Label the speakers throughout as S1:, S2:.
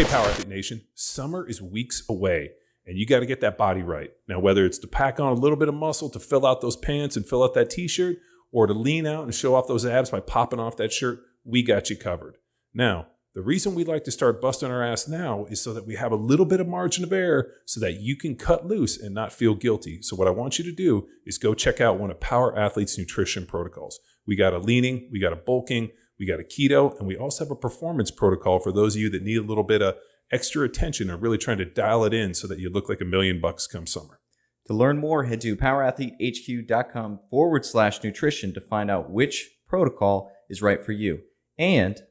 S1: Power Athlete Nation, summer is weeks away and you got to get that body right. Now, whether it's to pack on a little bit of muscle to fill out those pants and fill out that t-shirt, or to lean out and show off those abs by popping off that shirt, we got you covered. Now, the reason we like to start busting our ass now is so that we have a little bit of margin of error so that you can cut loose and not feel guilty. So what I want you to do is go check out one of Power Athlete's nutrition protocols. We got a leaning, we got a bulking, we got a keto, and we also have a performance protocol for those of you that need a little bit of extra attention and really trying to dial it in so that you look like $1 million come summer.
S2: To learn more, head to powerathletehq.com/nutrition to find out which protocol is right for you. And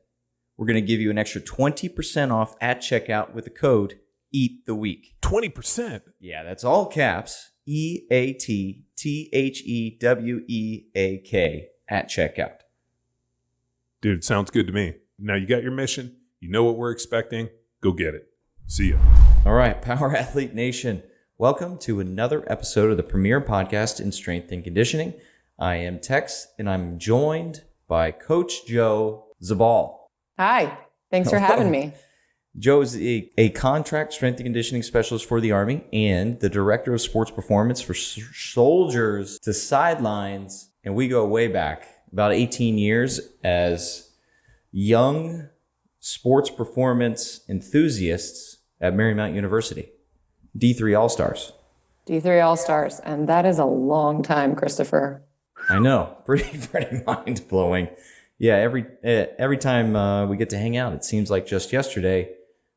S2: we're going to give you an extra 20% off at checkout with the code EATTHEWEEK.
S1: 20%?
S2: Yeah, that's all caps. EATTHEWEAK at checkout.
S1: Dude, sounds good to me. Now you got your mission. You know what we're expecting. Go get it. See ya.
S2: All right, Power Athlete Nation. Welcome to another episode of the premier podcast in strength and conditioning. I am Tex, and I'm joined by Coach Johannah Zabal.
S3: Hi. Thanks for having me.
S2: Joe is a contract strength and conditioning specialist for the Army and the director of sports performance for soldiers to sidelines. And we go way back, about 18 years as young sports performance enthusiasts at Marymount University. D3 All-Stars.
S3: D3 All-Stars. And that is a long time, Christopher.
S2: I know. Pretty mind-blowing. Yeah, every time we get to hang out, it seems like just yesterday,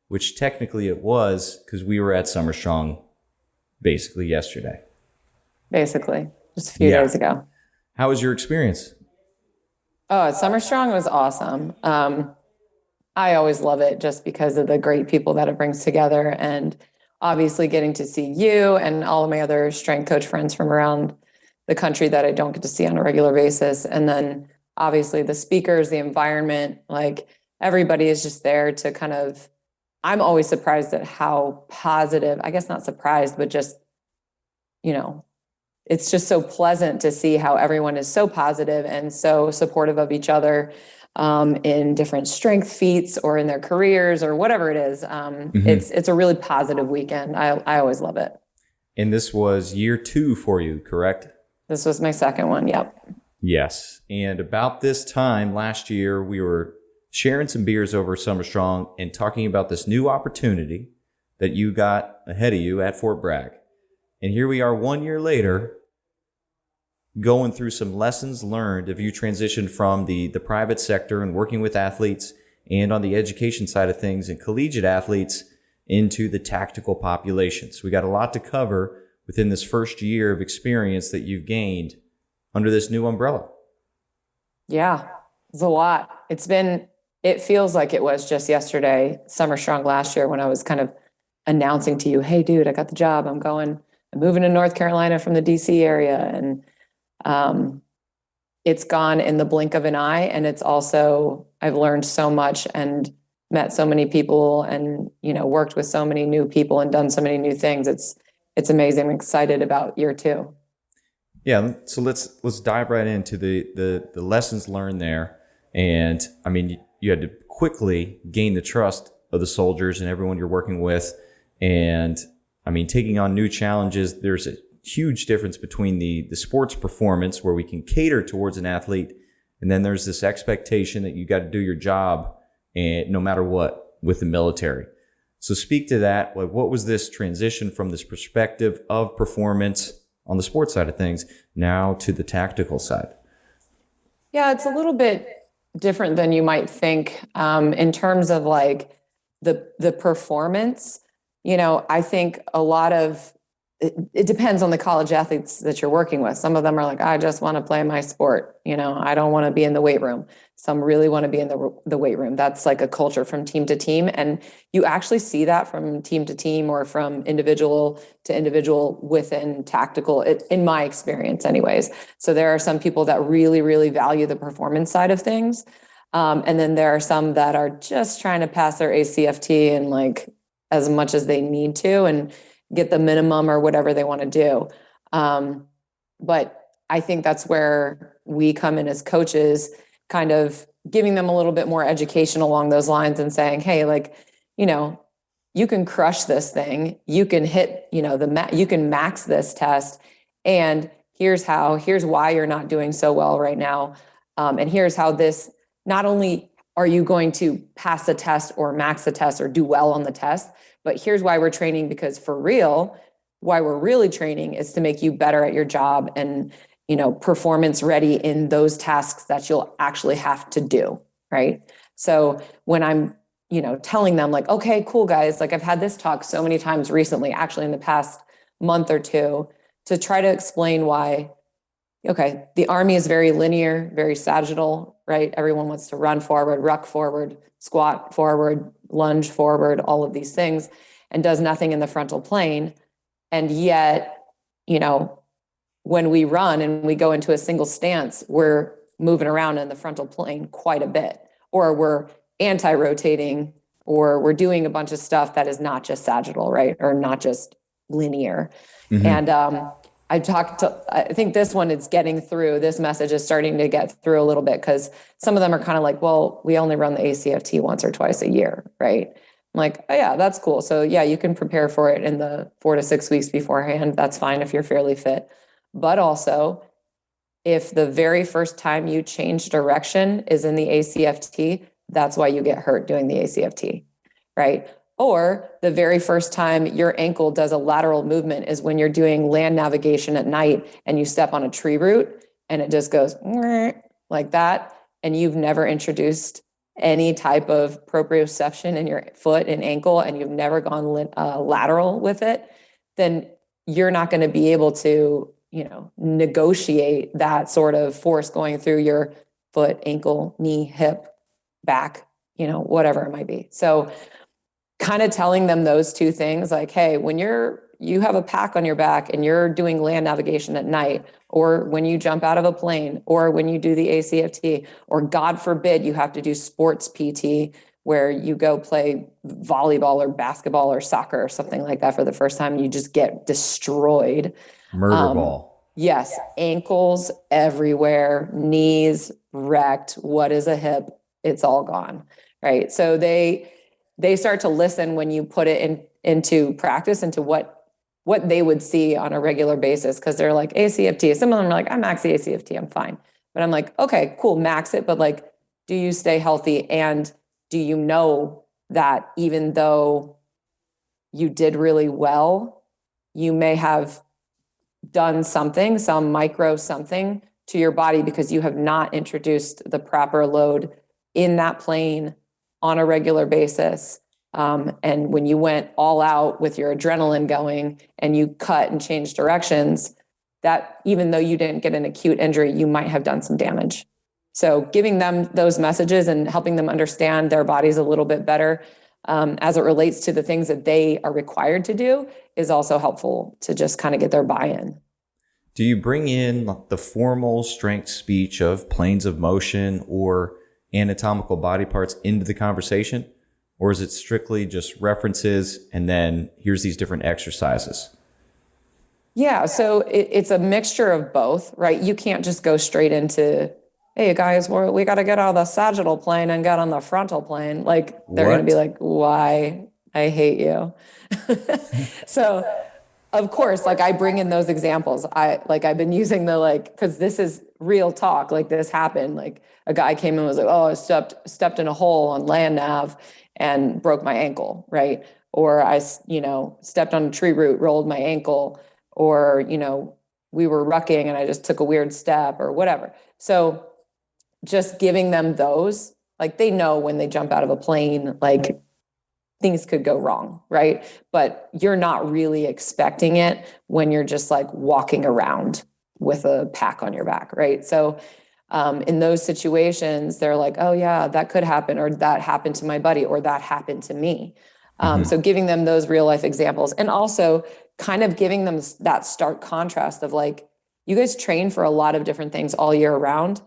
S2: which technically it was because we were at Summer Strong basically yesterday.
S3: Basically. Just a few days ago.
S2: How was your experience?
S3: Oh, Summer Strong was awesome. I always love it just because of the great people that it brings together, and obviously getting to see you and all of my other strength coach friends from around the country that I don't get to see on a regular basis. And then obviously the speakers, the environment, like everybody is just there to kind of, I'm always surprised at how positive, I guess not surprised, but just, you know, it's just so pleasant to see how everyone is so positive and so supportive of each other in different strength feats or in their careers or whatever it is. It's a really positive weekend. I always love it.
S2: And this was year 2 for you, correct?
S3: This was my second one. Yep.
S2: Yes. And about this time last year, we were sharing some beers over Summer Strong and talking about this new opportunity that you got ahead of you at Fort Bragg. And here we are 1 year later, going through some lessons learned of you transitioned from the private sector and working with athletes and on the education side of things and collegiate athletes into the tactical population. So we got a lot to cover within this first year of experience that you've gained under this new umbrella.
S3: Yeah, it's a lot. It feels like it was just yesterday, Summer Strong last year, when I was kind of announcing to you, hey dude, I got the job. I'm moving to North Carolina from the DC area. And it's gone in the blink of an eye. And it's also, I've learned so much and met so many people and, you know, worked with so many new people and done so many new things. It's amazing. I'm excited about year 2.
S2: Yeah. So let's dive right into the lessons learned there. And I mean, you had to quickly gain the trust of the soldiers and everyone you're working with. And I mean, taking on new challenges, there's a huge difference between the sports performance where we can cater towards an athlete. And then there's this expectation that you got to do your job and no matter what with the military. So speak to that. Like, what was this transition from this perspective of performance on the sports side of things now to the tactical side?
S3: Yeah, it's a little bit different than you might think in terms of like the performance. You know, I think a lot of it depends on the college athletes that you're working with. Some of them are like, I just want to play my sport. You know, I don't want to be in the weight room. Some really want to be in the weight room. That's like a culture from team to team. And you actually see that from team to team or from individual to individual within tactical, in my experience anyways. So there are some people that really, really value the performance side of things. And then there are some that are just trying to pass their ACFT and like as much as they need to and get the minimum or whatever they want to do. But I think that's where we come in as coaches, kind of giving them a little bit more education along those lines and saying, hey, like, you know, you can crush this thing. You can hit, you can max this test. And here's why you're not doing so well right now. And here's how this, not only are you going to pass the test or max the test or do well on the test, but here's why we're training, because for real, why we're really training is to make you better at your job and, performance ready in those tasks that you'll actually have to do. Right. So when I'm, telling them like, okay, cool guys, like I've had this talk so many times recently, actually in the past month or two, to try to explain why, okay, the Army is very linear, very sagittal, right? Everyone wants to run forward, ruck forward, squat forward, lunge forward, all of these things, and does nothing in the frontal plane. And yet, when we run and we go into a single stance, we're moving around in the frontal plane quite a bit, or we're anti-rotating, or we're doing a bunch of stuff that is not just sagittal, right? Or not just linear. Mm-hmm. And I think this one is getting through, this message is starting to get through a little bit, because some of them are kind of like, well, we only run the ACFT once or twice a year, right? I'm like, oh yeah, that's cool. So yeah, you can prepare for it in the 4 to 6 weeks beforehand. That's fine if you're fairly fit. But also, if the very first time you change direction is in the ACFT, that's why you get hurt doing the ACFT, right? Or the very first time your ankle does a lateral movement is when you're doing land navigation at night and you step on a tree root and it just goes like that, and you've never introduced any type of proprioception in your foot and ankle, and you've never gone lateral with it, then you're not going to be able to negotiate that sort of force going through your foot, ankle, knee, hip, back, whatever it might be. So kind of telling them those two things, like, hey, when you have a pack on your back and you're doing land navigation at night, or when you jump out of a plane, or when you do the ACFT, or God forbid you have to do sports PT where you go play volleyball or basketball or soccer or something like that for the first time, and you just get destroyed.
S2: Murder ball.
S3: Yes. Ankles everywhere, knees wrecked. What is a hip? It's all gone. Right. So they start to listen when you put it into practice, into what they would see on a regular basis. Cause they're like, ACFT. Some of them are like, I max the ACFT, I'm fine. But I'm like, okay, cool, max it. But like, do you stay healthy? And do you know that even though you did really well, you may have done something, some micro something to your body, because you have not introduced the proper load in that plane on a regular basis. And when you went all out with your adrenaline going and you cut and changed directions, that even though you didn't get an acute injury, you might have done some damage. So giving them those messages and helping them understand their bodies a little bit better as it relates to the things that they are required to do is also helpful to just kind of get their buy-in.
S2: Do you bring in the formal strength speech of planes of motion or anatomical body parts into the conversation? Or is it strictly just references and then here's these different exercises?
S3: Yeah, so it's a mixture of both, right? You can't just go straight into, hey guys, we got to get out of the sagittal plane and get on the frontal plane. Like they're going to be like, why? I hate you. So of course, like I bring in those examples. I've been using cause this is real talk. Like this happened. Like a guy came in and was like, oh, I stepped in a hole on land nav and broke my ankle. Right. Or I, stepped on a tree root, rolled my ankle, or, we were rucking and I just took a weird step or whatever. So just giving them those, like they know when they jump out of a plane, like things could go wrong, right? But you're not really expecting it when you're just like walking around with a pack on your back, right? So in those situations, they're like, oh yeah, that could happen, or that happened to my buddy, or that happened to me. So giving them those real life examples, and also kind of giving them that stark contrast of like, you guys train for a lot of different things all year round,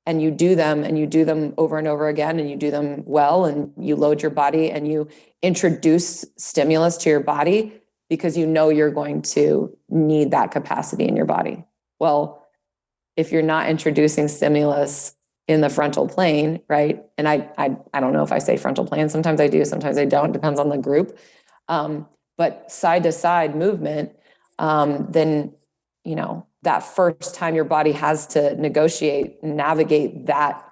S3: and you do them over and over again, and you do them well, and you load your body and you introduce stimulus to your body because you know you're going to need that capacity in your body. Well, if you're not introducing stimulus in the frontal plane, right? And I don't know if I say frontal plane, sometimes I do, sometimes I don't, depends on the group. But side to side movement, then, that first time your body has to negotiate and navigate that,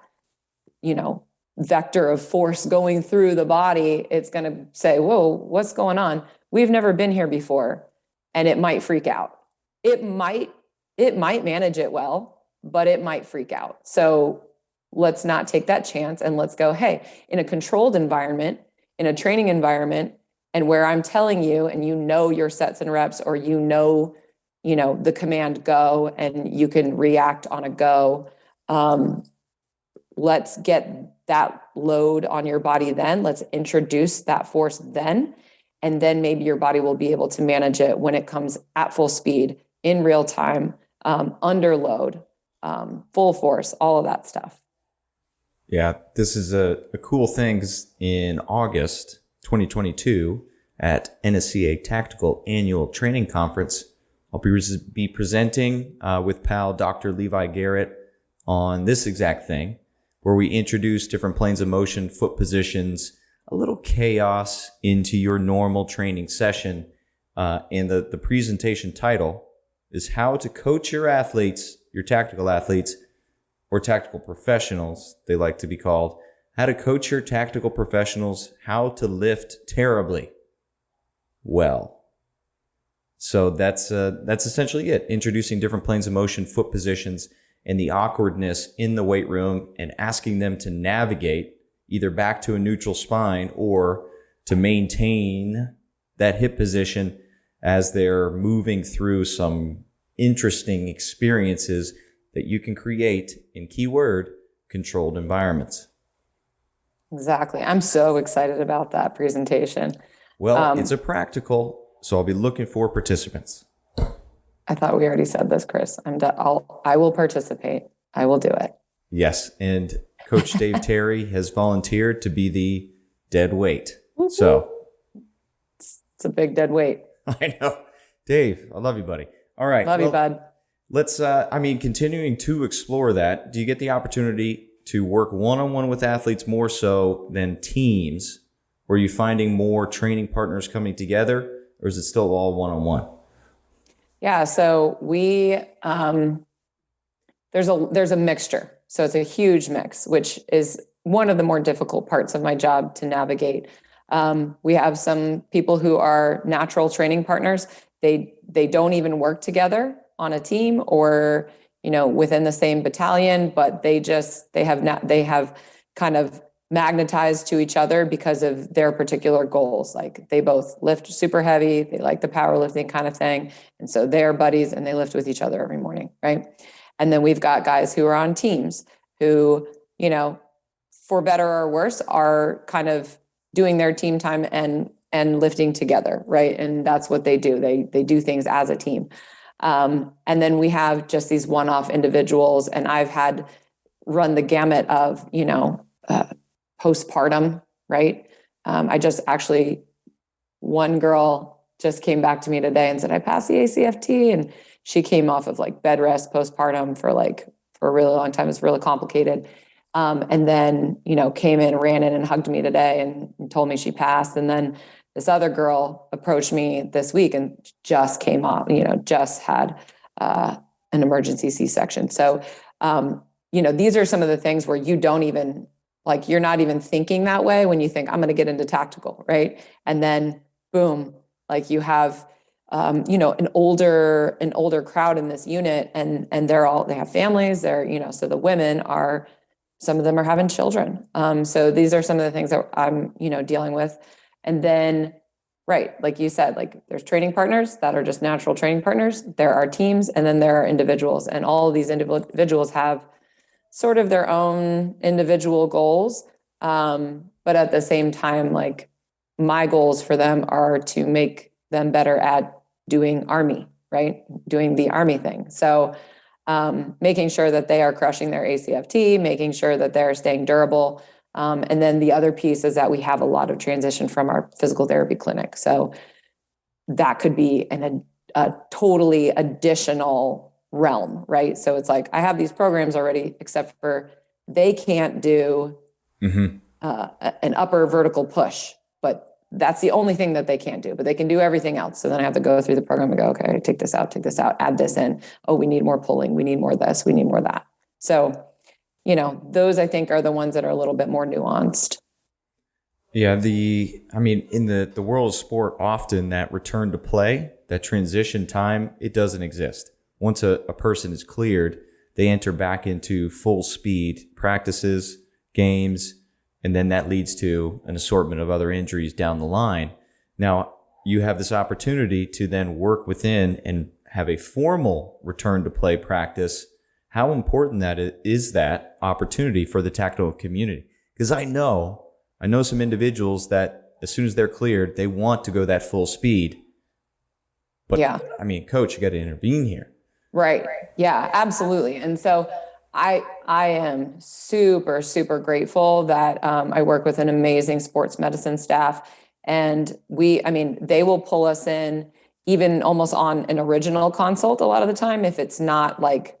S3: vector of force going through the body, it's going to say, whoa, what's going on? We've never been here before. And it might freak out. It might manage it well, but it might freak out. So let's not take that chance, and let's go, hey, in a controlled environment, in a training environment, and where I'm telling you, and your sets and reps, or the command go, and you can react on a go. Let's get that load on your body then. Let's introduce that force then. And then maybe your body will be able to manage it when it comes at full speed, in real time, under load, full force, all of that stuff.
S2: Yeah, this is a cool thing, 'cause in August 2022 at NSCA Tactical Annual Training Conference, I'll be presenting with pal Dr. Levi Garrett on this exact thing, where we introduce different planes of motion, foot positions, a little chaos into your normal training session. And the presentation title is How to Coach Your Athletes, your tactical athletes, or tactical professionals, they like to be called. How to coach your tactical professionals, how to lift terribly well. So that's essentially it. Introducing different planes of motion, foot positions, and the awkwardness in the weight room, and asking them to navigate either back to a neutral spine or to maintain that hip position as they're moving through some interesting experiences that you can create in, keyword, controlled environments.
S3: Exactly. I'm so excited about that presentation.
S2: Well, it's a practical, so I'll be looking for participants.
S3: I thought we already said this, Chris. I will participate. I will do it.
S2: Yes. And Coach Dave Terry has volunteered to be the dead weight. So
S3: it's a big dead weight.
S2: I know. Dave, I love you, buddy. All right.
S3: Love you, bud.
S2: Let's, continuing to explore that, do you get the opportunity to work one-on-one with athletes more so than teams? Or are you finding more training partners coming together, or is it still all one-on-one?
S3: Yeah. So we, there's a mixture. So it's a huge mix, which is one of the more difficult parts of my job to navigate. We have some people who are natural training partners. They don't even work together on a team or, within the same battalion, but they have kind of magnetized to each other because of their particular goals. Like they both lift super heavy. They like the powerlifting kind of thing. And so they're buddies and they lift with each other every morning. Right. And then we've got guys who are on teams who, for better or worse, are kind of doing their team time and lifting together. Right. And that's what they do. They do things as a team. And then we have just these one-off individuals, and I've had run the gamut of, postpartum, right? I just actually, one girl just came back to me today and said, I passed the ACFT, and she came off of like bed rest postpartum for a really long time. It's really complicated. And then, came in, ran in and hugged me today and told me she passed. And then this other girl approached me this week and just came off, just had an emergency C-section. So, these are some of the things where you don't even, you're not even thinking that way when you think I'm going to get into tactical, right? And then boom, you have, an older crowd in this unit, and they have families. So the women some of them are having children. So these are some of the things that I'm, dealing with. And then, right, like you said, there's training partners that are just natural training partners. There are teams, and then there are individuals, and all of these individuals have sort of their own individual goals. But at the same time, my goals for them are to make them better at doing Army, right? Doing the Army thing. So making sure that they are crushing their ACFT, making sure that they're staying durable. And then the other piece is that we have a lot of transition from our physical therapy clinic. So that could be a totally additional realm, right? So it's I have these programs already, except for they can't do an upper vertical push, but that's the only thing that they can't do, but they can do everything else. So then I have to go through the program and go, okay, take this out, add this in. Oh, we need more pulling. We need more of this. We need more of that. So, those I think are the ones that are a little bit more nuanced.
S2: Yeah. In the world of sport, often that return to play, that transition time, it doesn't exist. Once a person is cleared, they enter back into full speed practices, games, and then that leads to an assortment of other injuries down the line. Now, you have this opportunity to then work within and have a formal return to play practice. How important is that opportunity for the tactical community? Because I know some individuals that as soon as they're cleared, they want to go that full speed. But
S3: yeah,
S2: coach, you got to intervene here.
S3: Right. Yeah, absolutely. And so I am super, super grateful that I work with an amazing sports medicine staff, and they will pull us in even almost on an original consult a lot of the time, if it's not like,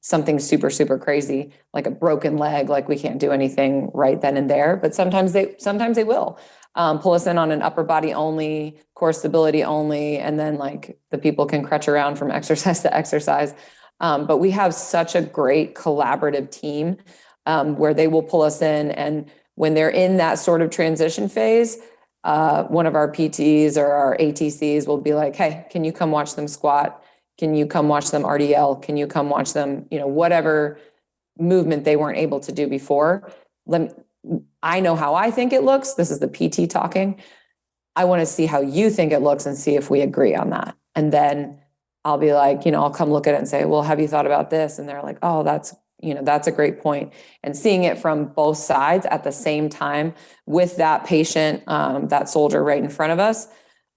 S3: something super, super crazy, like a broken leg, like we can't do anything right then and there. But sometimes they will pull us in on an upper body only, core stability only, and then like the people can crutch around from exercise to exercise. But we have such a great collaborative team where they will pull us in, and when they're in that sort of transition phase, one of our PTs or our ATCs will be like, "Hey, can you come watch them squat? Can you come watch them RDL? Can you come watch them, whatever movement they weren't able to do before? I know how I think it looks. This is the PT talking. I want to see how you think it looks and see if we agree on that." And then I'll be like, I'll come look at it and say, "Well, have you thought about this?" And they're like, "Oh, that's a great point." And seeing it from both sides at the same time with that patient, that soldier right in front of us,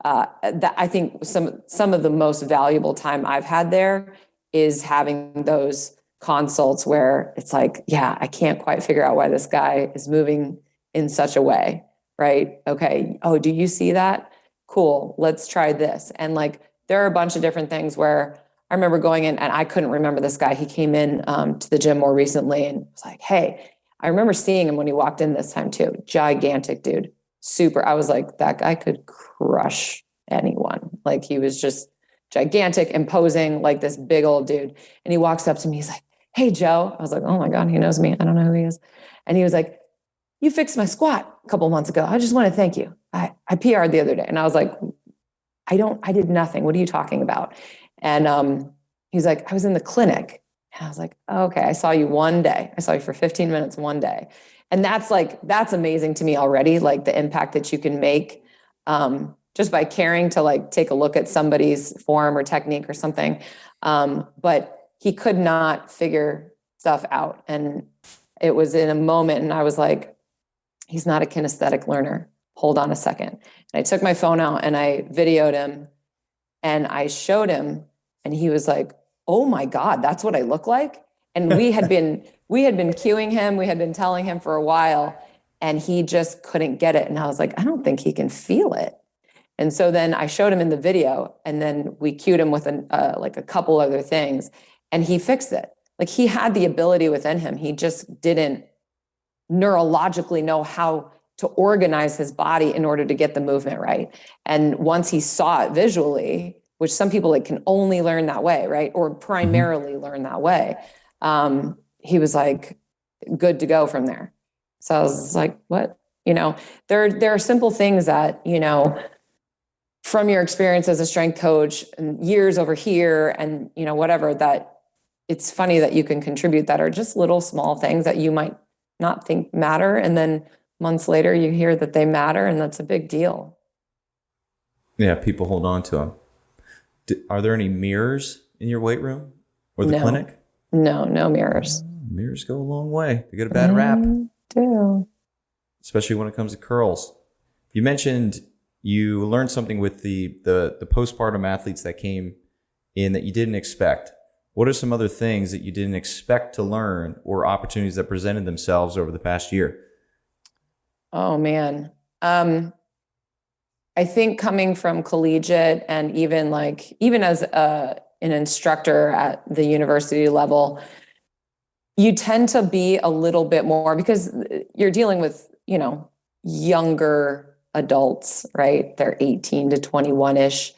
S3: that I think some of the most valuable time I've had there is having those consults where it's like, yeah, I can't quite figure out why this guy is moving in such a way, right? Okay. Oh, do you see that? Cool. Let's try this. And like, there are a bunch of different things where I remember going in and I couldn't remember this guy. He came in to the gym more recently and was like, "Hey," I remember seeing him when he walked in this time too. Gigantic dude. Super. I was like, that guy could crush anyone. Like, he was just gigantic, imposing, like this big old dude. And he walks up to me. He's like, "Hey, Joe." I was like, oh my God, he knows me. I don't know who he is. And he was like, "You fixed my squat a couple of months ago. I just want to thank you. I PR'd the other day." And I was like, I did nothing. What are you talking about? And he's like, "I was in the clinic." And I was like, "Okay, I saw you one day. I saw you for 15 minutes one day." And that's amazing to me already, like the impact that you can make just by caring to like take a look at somebody's form or technique or something. But he could not figure stuff out. And it was in a moment, and I was like, he's not a kinesthetic learner. Hold on a second. And I took my phone out and I videoed him and I showed him, and he was like, "Oh my God, that's what I look like." And we had been cueing him. We had been telling him for a while, and he just couldn't get it. And I was like, I don't think he can feel it. And so then I showed him in the video, and then we cued him with like a couple other things, and he fixed it. Like, he had the ability within him. He just didn't neurologically know how to organize his body in order to get the movement right. And once he saw it visually, which some people like can only learn that way, right? Or primarily learn that way. He was like good to go from there. So I was like, what? There are simple things that, from your experience as a strength coach and years over here and, whatever, that it's funny that you can contribute that are just little small things that you might not think matter. And then months later you hear that they matter, and that's a big deal.
S2: Yeah. People hold on to them. Are there any mirrors in your weight room or the clinic?
S3: No mirrors.
S2: Mirrors go a long way. They get a bad rap.
S3: Do.
S2: Especially when it comes to curls. You mentioned you learned something with the postpartum athletes that came in that you didn't expect. What are some other things that you didn't expect to learn, or opportunities that presented themselves over the past year?
S3: Oh man. I think coming from collegiate and even as an instructor at the university level, you tend to be a little bit more, because you're dealing with, younger adults, right? They're 18 to 21-ish.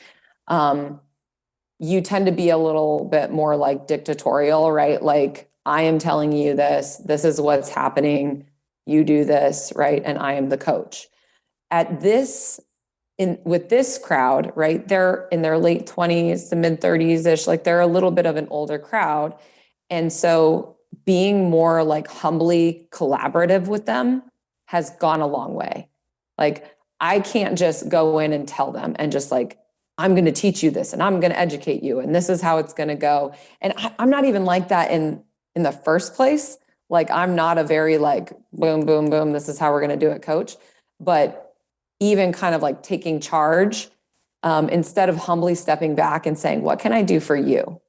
S3: You tend to be a little bit more like dictatorial, right? Like, I am telling you this is what's happening. You do this, right? And I am the coach. With this crowd, right? They're in their late 20s to mid 30s-ish, like they're a little bit of an older crowd. And so being more like humbly collaborative with them has gone a long way. Like, I can't just go in and tell them and just like, I'm going to teach you this and I'm going to educate you and this is how it's going to go. And I'm not even like that in the first place. Like, I'm not a very like, boom, boom, boom, this is how we're going to do it, coach. But even kind of like taking charge, instead of humbly stepping back and saying, what can I do for you?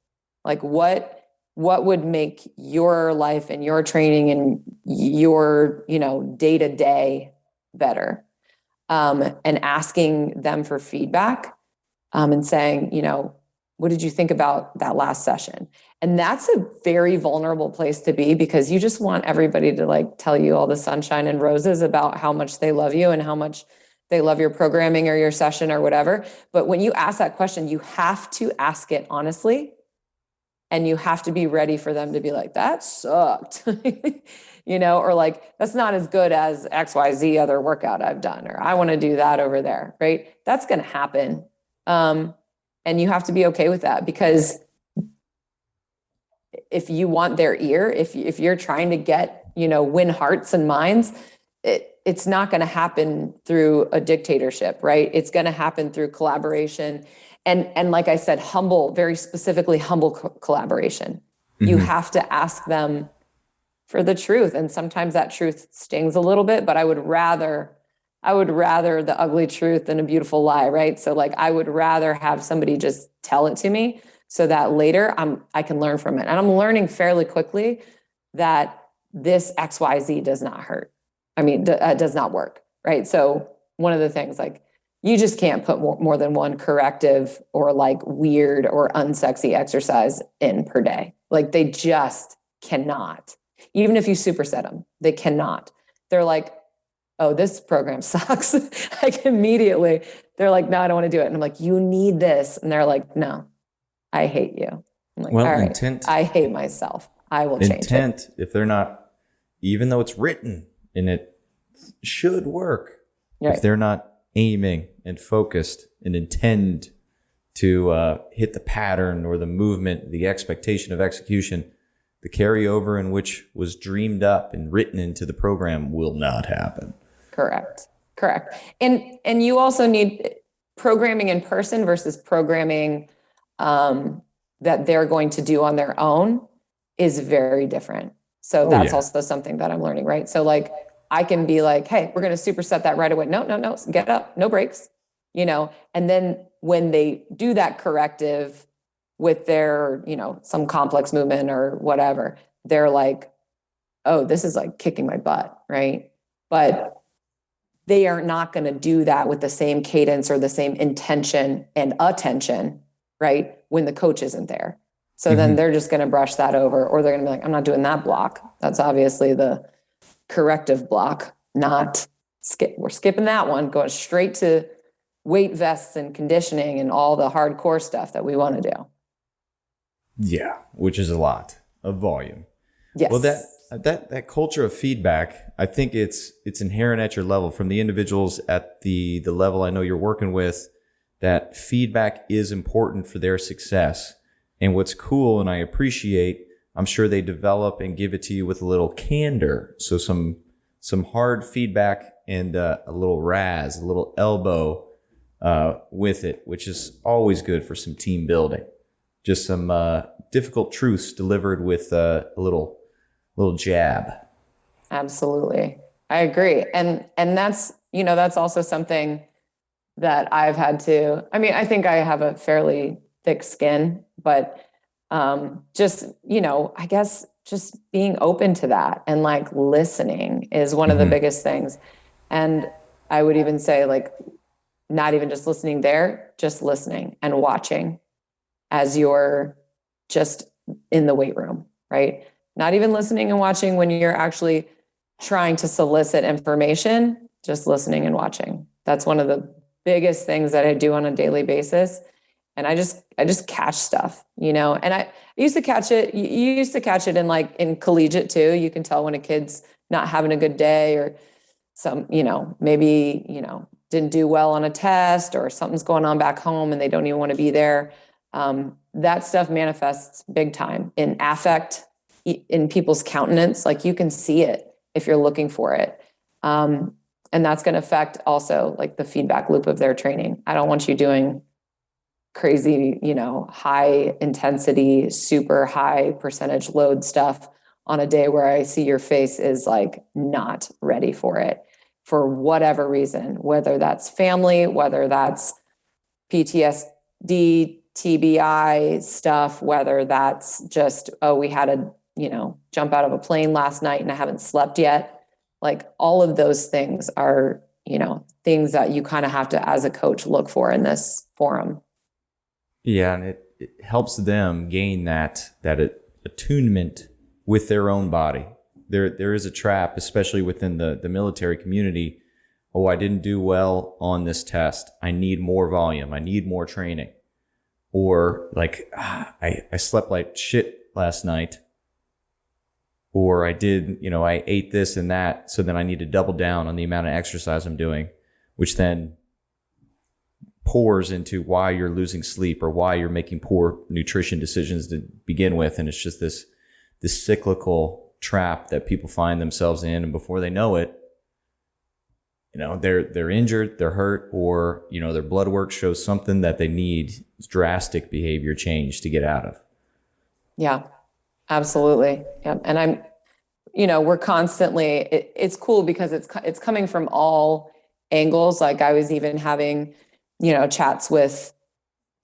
S3: Like, what would make your life and your training and your, day-to-day better? And asking them for feedback, and saying, what did you think about that last session? And that's a very vulnerable place to be, because you just want everybody to like tell you all the sunshine and roses about how much they love you and how much they love your programming or your session or whatever. But when you ask that question, you have to ask it honestly. And you have to be ready for them to be like, that sucked, or like, that's not as good as XYZ other workout I've done, or I want to do that over there, right? That's going to happen. And you have to be okay with that, because if you want their ear, if you're trying to get, win hearts and minds, it's not going to happen through a dictatorship, right? It's going to happen through collaboration. And like I said, very specifically humble collaboration. Mm-hmm. You have to ask them for the truth. And sometimes that truth stings a little bit, but I would rather the ugly truth than a beautiful lie, right? So like, I would rather have somebody just tell it to me so that later I can learn from it. And I'm learning fairly quickly that this XYZ does not hurt. Does not work, right? So one of the things, like, you just can't put more than one corrective or like weird or unsexy exercise in per day. Like, they just cannot. Even if you superset them, they cannot. They're like, oh, this program sucks. Like, immediately they're like, no, I don't want to do it. And I'm like, you need this. And they're like, no, I hate you. I'm like, well, all right, intent, I hate myself. I will change
S2: intent, if they're not, even though it's written and it should work, right, if they're not aiming and focused and intend to hit the pattern or the movement, the expectation of execution, the carryover in which was dreamed up and written into the program will not happen.
S3: Correct. And you also need programming in person versus programming that they're going to do on their own is very different. So that's also something that I'm learning, right? So like, I can be like, hey, we're going to superset that right away. No, get up, no breaks, and then when they do that corrective with their, some complex movement or whatever, they're like, oh, this is like kicking my butt, right? But they are not going to do that with the same cadence or the same intention and attention, right, when the coach isn't there. So then they're just going to brush that over, or they're going to be like, I'm not doing that block. That's obviously the corrective block, we're skipping that one, going straight to weight vests and conditioning and all the hardcore stuff that we want to do.
S2: Yeah, which is a lot of volume.
S3: Yes.
S2: Well, that culture of feedback, I think it's inherent at your level, from the individuals at the level I know you're working with, that feedback is important for their success. And what's cool, and I appreciate, I'm sure they develop and give it to you with a little candor. So some hard feedback and a little razz, a little elbow with it, which is always good for some team building. Just some difficult truths delivered with a little jab.
S3: Absolutely. I agree. And that's, that's also something that I've had to, I think I have a fairly thick skin, but just, I guess just being open to that and like listening is one of the biggest things. And I would even say, like, not even just listening there, just listening and watching as you're just in the weight room, right? Not even listening and watching when you're actually trying to solicit information, just listening and watching. That's one of the biggest things that I do on a daily basis. And I just catch stuff, and I used to catch it. You used to catch it in collegiate too. You can tell when a kid's not having a good day, or maybe, didn't do well on a test, or something's going on back home and they don't even want to be there. That stuff manifests big time in affect, in people's countenance. Like, you can see it if you're looking for it. And that's going to affect also like the feedback loop of their training. I don't want you doing crazy, high intensity, super high percentage load stuff on a day where I see your face is like not ready for it for whatever reason, whether that's family, whether that's PTSD, TBI stuff, whether that's just, we had to, jump out of a plane last night and I haven't slept yet. Like, all of those things are, things that you kind of have to, as a coach, look for in this forum.
S2: Yeah, and it helps them gain that attunement with their own body. There is a trap, especially within the military community. Oh, I didn't do well on this test. I need more volume. I need more training. Or like, I slept like shit last night. Or I did, I ate this and that. So then I need to double down on the amount of exercise I'm doing, which then pours into why you're losing sleep or why you're making poor nutrition decisions to begin with. And it's just this cyclical trap that people find themselves in. And before they know it, they're injured, they're hurt, or, their blood work shows something that they need drastic behavior change to get out of.
S3: Yeah, absolutely. Yeah. And we're constantly, it's cool because it's coming from all angles. Like, I was even having, chats with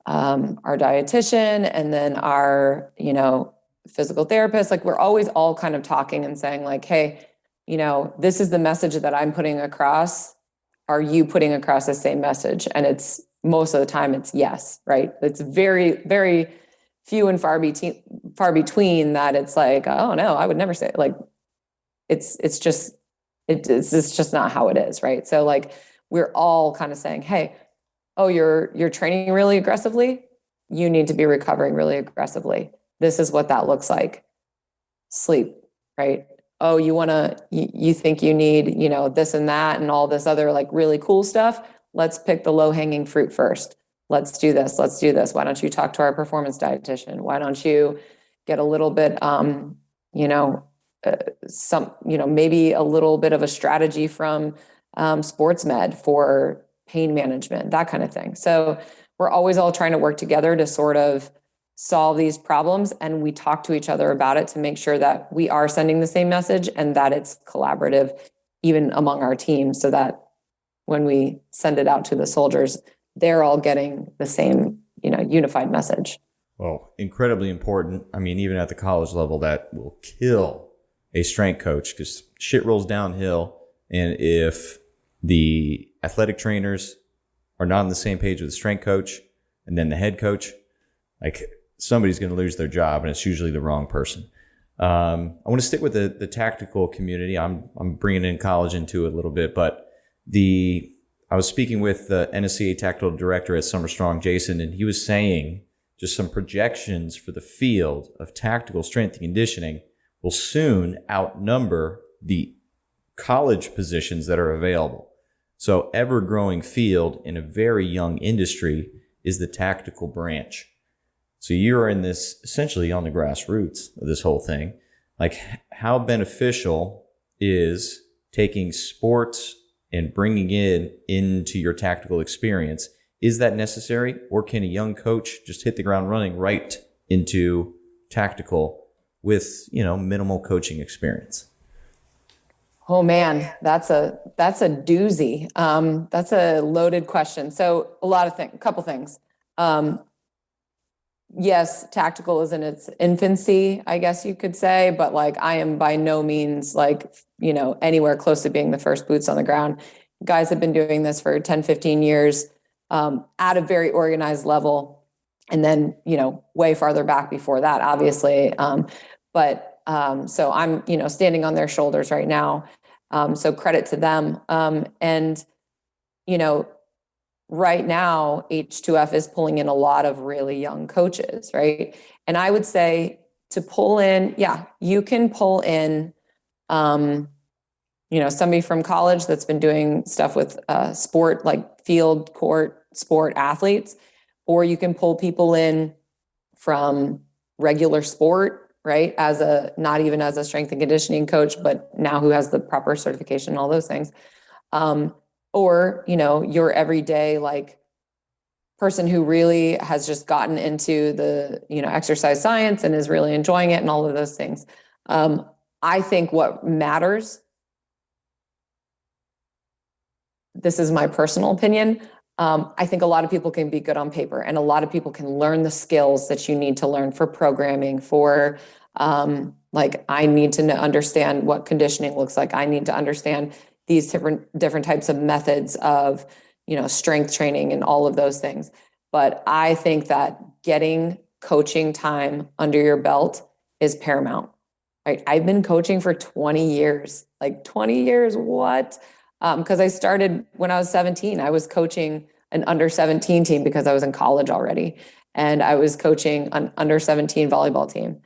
S3: our dietitian and then our, physical therapist. Like, we're always all kind of talking and saying like, hey, this is the message that I'm putting across. Are you putting across the same message? And it's, most of the time it's yes, right? It's very, very few and far between that it's like, oh no, I would never say it. Like, it's just not how it is. Right. So like, we're all kind of saying, hey, oh, you're training really aggressively. You need to be recovering really aggressively. This is what that looks like. Sleep, right? Oh, you think you need, this and that and all this other like really cool stuff. Let's pick the low hanging fruit first. Let's do this. Let's do this. Why don't you talk to our performance dietitian? Why don't you get a little bit, maybe a little bit of a strategy from sports med for pain management, that kind of thing. So we're always all trying to work together to sort of solve these problems. And we talk to each other about it to make sure that we are sending the same message and that it's collaborative even among our team, so that when we send it out to the soldiers, they're all getting the same, unified message.
S2: Well, incredibly important. I mean, even at the college level, that will kill a strength coach because shit rolls downhill. And if the athletic trainers are not on the same page with the strength coach and then the head coach, like, somebody's going to lose their job, and it's usually the wrong person. I want to stick with the tactical community. I'm bringing in college into it a little bit, but I was speaking with the NSCA tactical director at Summer Strong, Jason, and he was saying just some projections for the field of tactical strength and conditioning will soon outnumber the college positions that are available. So ever-growing field in a very young industry is the tactical branch. So you're in this essentially on the grassroots of this whole thing. Like, how beneficial is taking sports and bringing it into your tactical experience? Is that necessary? Or can a young coach just hit the ground running right into tactical with, minimal coaching experience?
S3: Oh man, that's a doozy. That's a loaded question. So a couple things. Yes, tactical is in its infancy, I guess you could say, but like, I am by no means like, anywhere close to being the first boots on the ground. Guys have been doing this for 10, 15 years, at a very organized level. And then, way farther back before that, obviously. So I'm, standing on their shoulders right now. So credit to them. And you know, right now, H2F is pulling in a lot of really young coaches, right? And I would say to pull in, yeah, you can pull in, somebody from college that's been doing stuff with sport, like field, court, sport athletes, or you can pull people in from regular sport, right? Not even as a strength and conditioning coach, but now who has the proper certification and all those things. Or, your everyday like person who really has just gotten into the, exercise science and is really enjoying it and all of those things. I think what matters, this is my personal opinion, I think a lot of people can be good on paper, and a lot of people can learn the skills that you need to learn for programming, for I need to understand what conditioning looks like. I need to understand these different types of methods of, strength training and all of those things. But I think that getting coaching time under your belt is paramount, right? I've been coaching for 20 years, like 20 years, what? Because I started when I was 17. I was coaching an under 17 team because I was in college already. And I was coaching an under 17 volleyball team,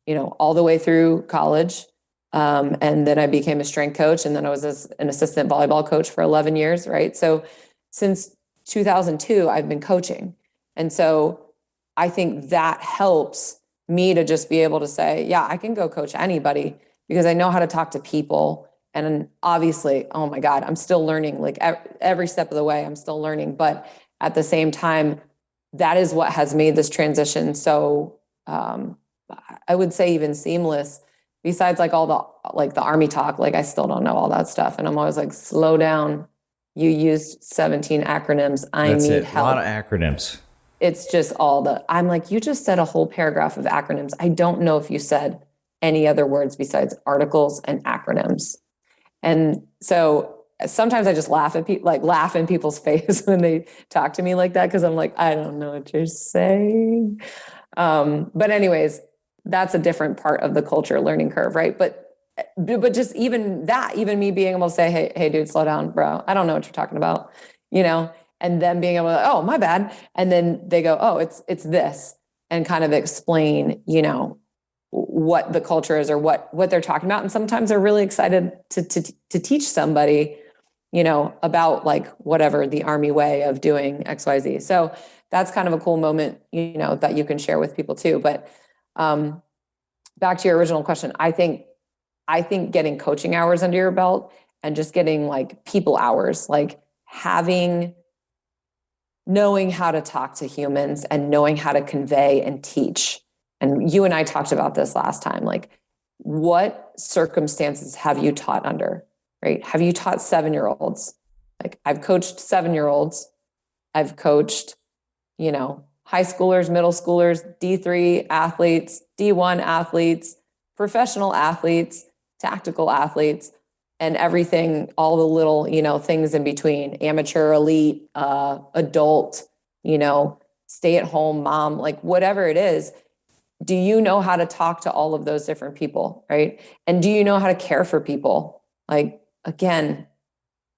S3: all the way through college. And then I became a strength coach. And then I was an assistant volleyball coach for 11 years, right? So since 2002, I've been coaching. And so I think that helps me to just be able to say, yeah, I can go coach anybody because I know how to talk to people. And obviously, oh my God, I'm still learning, like every step of the way, I'm still learning. But at the same time, that is what has made this transition so, I would say even seamless, besides like all the Army talk, like I still don't know all that stuff. And I'm always like, slow down. You used 17 acronyms.
S2: That's
S3: need
S2: it.
S3: help.
S2: A lot of acronyms.
S3: It's just I'm like, you just said a whole paragraph of acronyms. I don't know if you said any other words besides articles and acronyms. And so sometimes I just laugh in people's face when they talk to me like that, because I'm like, I don't know what you're saying. But anyways, that's a different part of the culture learning curve, right? But just even me being able to say, hey, dude, slow down, bro. I don't know what you're talking about, and then being able to, oh, my bad. And then they go, oh, it's this, and kind of explain, what the culture is or what they're talking about. And sometimes they're really excited to teach somebody, about like whatever the Army way of doing XYZ. So that's kind of a cool moment, that you can share with people too. But back to your original question, I think getting coaching hours under your belt and just getting like people hours, like knowing how to talk to humans and knowing how to convey and teach. And you and I talked about this last time, like what circumstances have you taught under, right? Have you taught 7-year-olds? Like I've coached 7-year-olds. I've coached, high schoolers, middle schoolers, D3 athletes, D1 athletes, professional athletes, tactical athletes, and everything, all the little, things in between, amateur, elite, adult, stay-at-home mom, like whatever it is. Do you know how to talk to all of those different people, right? And do you know how to care for people? Like, again,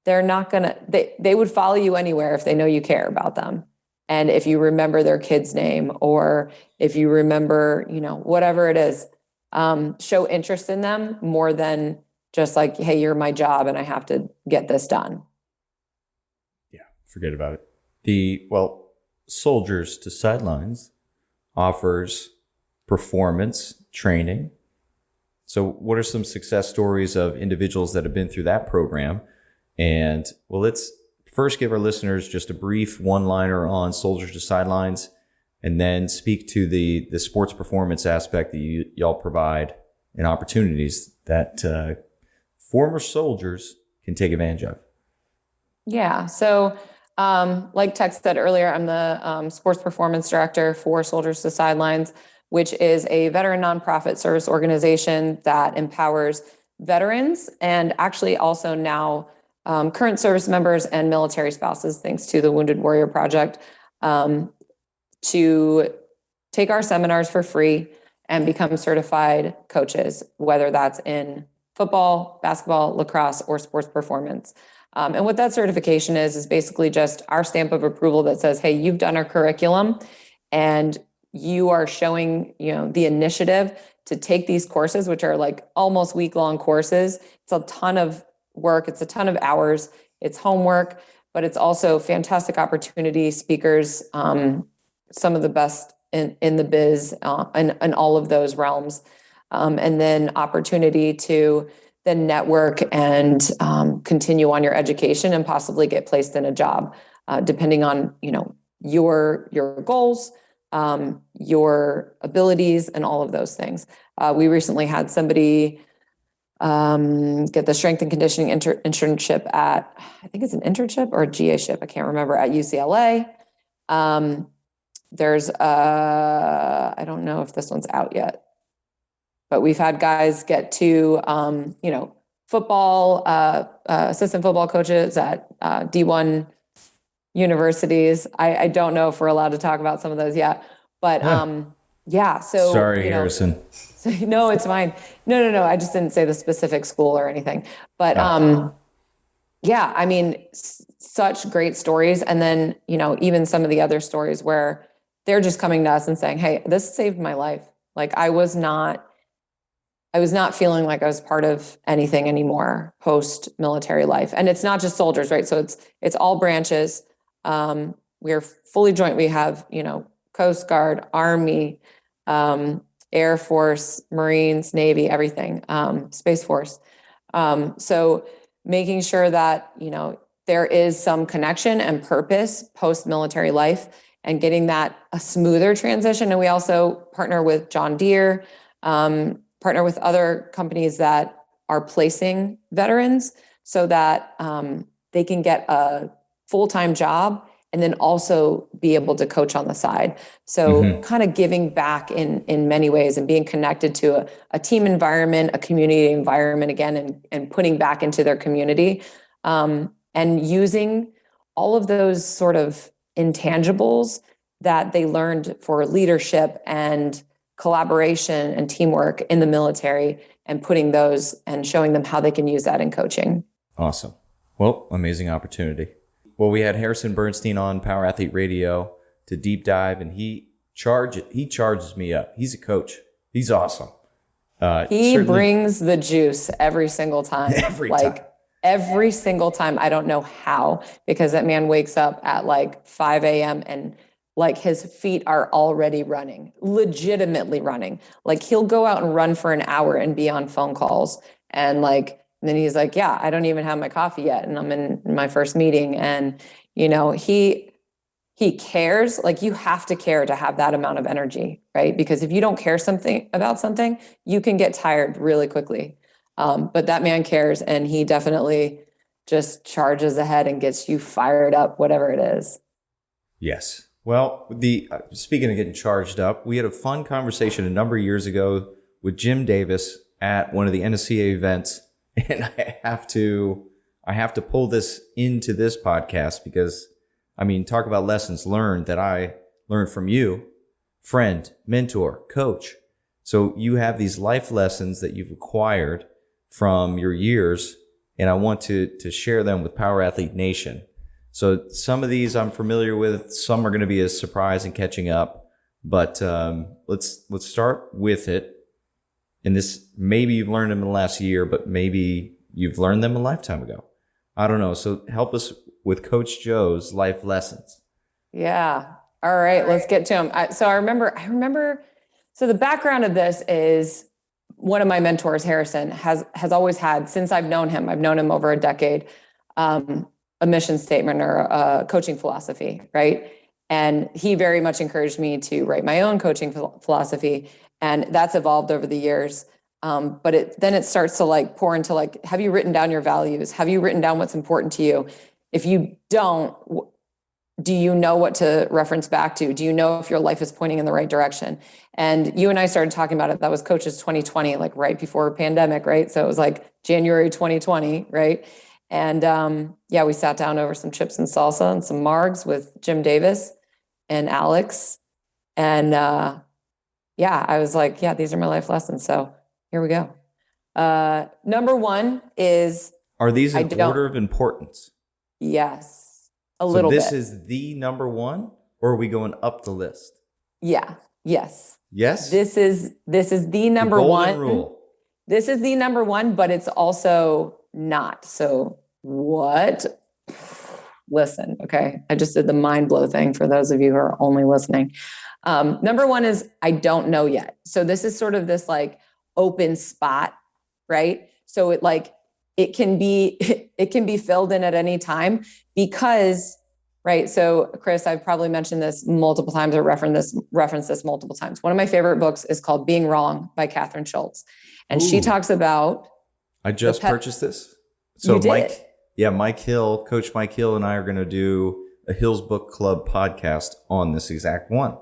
S3: they're not gonna, they would follow you anywhere if they know you care about them. And if you remember their kid's name, or if you remember, whatever it is, show interest in them more than just like, hey, you're my job and I have to get this done.
S2: Yeah, forget about it. Soldiers to Sidelines offers performance training. So what are some success stories of individuals that have been through that program? And let's first give our listeners just a brief one-liner on Soldiers to Sidelines, and then speak to the sports performance aspect that y'all provide and opportunities that former soldiers can take advantage of.
S3: Yeah. So like Tex said earlier, I'm the sports performance director for Soldiers to Sidelines, which is a veteran nonprofit service organization that empowers veterans and actually also now current service members and military spouses, thanks to the Wounded Warrior Project, to take our seminars for free and become certified coaches, whether that's in football, basketball, lacrosse, or sports performance. And what that certification is basically just our stamp of approval that says, hey, you've done our curriculum and you are showing, the initiative to take these courses, which are like almost week-long courses. It's a ton of work. It's a ton of hours. It's homework, but it's also fantastic opportunity, speakers, some of the best in the biz, in all of those realms. And then opportunity to then network and continue on your education and possibly get placed in a job, depending on, your goals, your abilities, and all of those things. We recently had somebody get the strength and conditioning internship at, I think it's an internship or a GA-ship, I can't remember, at UCLA. There's I don't know if this one's out yet, but we've had guys get to, football, assistant football coaches at D1 universities. I don't know if we're allowed to talk about some of those yet, but yeah. So
S2: sorry, Harrison.
S3: No, it's fine. No. I just didn't say the specific school or anything, but yeah, I mean, such great stories. And then, even some of the other stories where they're just coming to us and saying, hey, this saved my life. Like I was not feeling like I was part of anything anymore post-military life. And it's not just soldiers, right? So it's all branches. We're fully joint. We have, Coast Guard, Army, Air Force, Marines, Navy, everything, Space Force. So making sure that, there is some connection and purpose post-military life and getting that a smoother transition. And we also partner with John Deere, partner with other companies that are placing veterans so that they can get a full-time job and then also be able to coach on the side. So kind of giving back in many ways and being connected to a team environment, a community environment again, and putting back into their community, and using all of those sort of intangibles that they learned for leadership and collaboration and teamwork in the military and putting those and showing them how they can use that in coaching.
S2: Awesome. Well, amazing opportunity. Well, we had Harrison Bernstein on Power Athlete Radio to deep dive, and he charges me up. He's a coach. He's awesome.
S3: He brings the juice every single time. Every single time. I don't know how, because that man wakes up at like 5 a.m. and like his feet are already running, legitimately running. Like he'll go out and run for an hour and be on phone calls. And then he's like, yeah, I don't even have my coffee yet. And I'm in my first meeting. And, he cares. Like you have to care to have that amount of energy, right? Because if you don't care about something, you can get tired really quickly. But that man cares, and he definitely just charges ahead and gets you fired up, whatever it is.
S2: Yes. Well, speaking of getting charged up, we had a fun conversation a number of years ago with Jim Davis at one of the NSCA events, and I have to pull this into this podcast because, talk about lessons learned that I learned from you, friend, mentor, coach. So you have these life lessons that you've acquired from your years, and I want to share them with Power Athlete Nation. So some of these I'm familiar with, some are going to be a surprise and catching up, but let's start with it. And this, maybe you've learned them in the last year, but maybe you've learned them a lifetime ago. I don't know. So help us with Coach Joe's life lessons.
S3: Yeah. All right, let's get to them. So I remember. So the background of this is one of my mentors, Harrison, has always had, since I've known him over a decade, a mission statement or a coaching philosophy, right? And he very much encouraged me to write my own coaching philosophy, and that's evolved over the years. But then it starts to pour into have you written down your values? Have you written down what's important to you? If you don't, do you know what to reference back to? Do you know if your life is pointing in the right direction? And you and I started talking about it. That was Coaches 2020, right before pandemic, right? So it was January 2020, right? And we sat down over some chips and salsa and some margs with Jim Davis and Alex. And I was these are my life lessons. So here we go. Number one is
S2: Are these
S3: I
S2: in
S3: don't.
S2: order of importance?
S3: Yes, a
S2: So
S3: little
S2: this
S3: bit.
S2: is the number one, or are we going up the list?
S3: Yeah. Yes.
S2: Yes.
S3: This is the
S2: The
S3: number
S2: golden
S3: one.
S2: rule.
S3: This is the number one, but it's also not. So what? Listen, okay. I just did the mind blow thing for those of you who are only listening. Number one is I don't know yet. So this is sort of this like open spot, right? So it can be it can be filled in at any time because, right? So Chris, I've probably mentioned this multiple times or referenced this multiple times. One of my favorite books is called Being Wrong by Catherine Schultz. And she talks about.
S2: I just purchased this.
S3: So you did.
S2: Coach Mike Hill and I are going to do a Hills Book Club podcast on this exact one.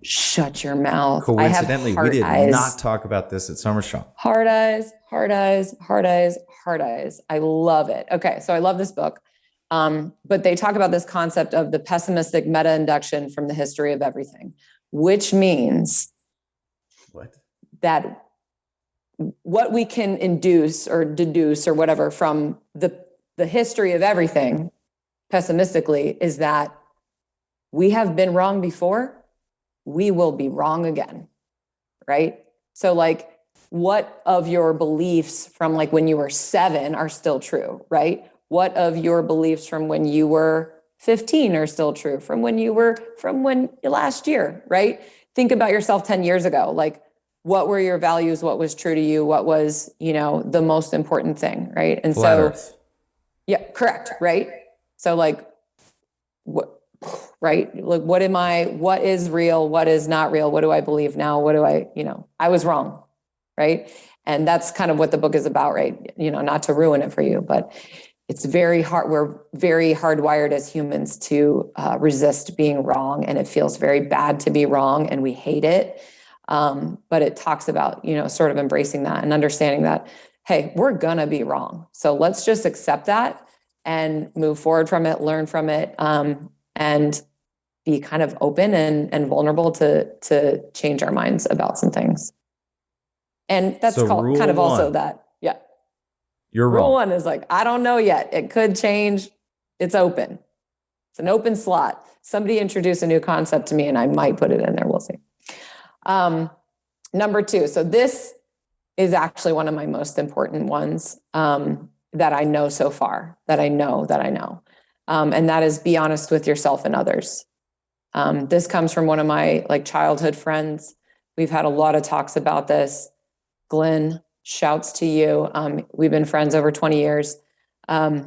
S3: Shut your mouth.
S2: Coincidentally, we did not talk about this at Summer Shop.
S3: Hard eyes. I love it. Okay. So I love this book. But they talk about this concept of the pessimistic meta-induction from the history of everything, which means that what we can induce or deduce or whatever from the history of everything pessimistically is that we have been wrong before, we will be wrong again, right? So like what of your beliefs from like when you were 7 are still true, right? What of your beliefs from when you were 15 are still true from last year, right? Think about yourself 10 years ago. Like, what were your values? What was true to you? What was, the most important thing, right? And
S2: Flat Earth.
S3: Yeah, correct, right? So like, what, right? Like, what is real? What is not real? What do I believe now? What do I was wrong, right? And that's kind of what the book is about, right? Not to ruin it for you, but it's very hard. We're very hardwired as humans to resist being wrong. And it feels very bad to be wrong and we hate it. But it talks about, sort of embracing that and understanding that, hey, we're gonna be wrong. So let's just accept that and move forward from it, learn from it, and be kind of open and vulnerable to change our minds about some things. And that's called kind of also that. Yeah.
S2: You're wrong.
S3: Rule 1 is like, I don't know yet. It could change. It's open. It's an open slot. Somebody introduce a new concept to me and I might put it in there. We'll see. Number 2. So this is actually one of my most important ones that I know so far, that I know. And that is be honest with yourself and others. This comes from one of my childhood friends. We've had a lot of talks about this. Glenn, shouts to you. We've been friends over 20 years. I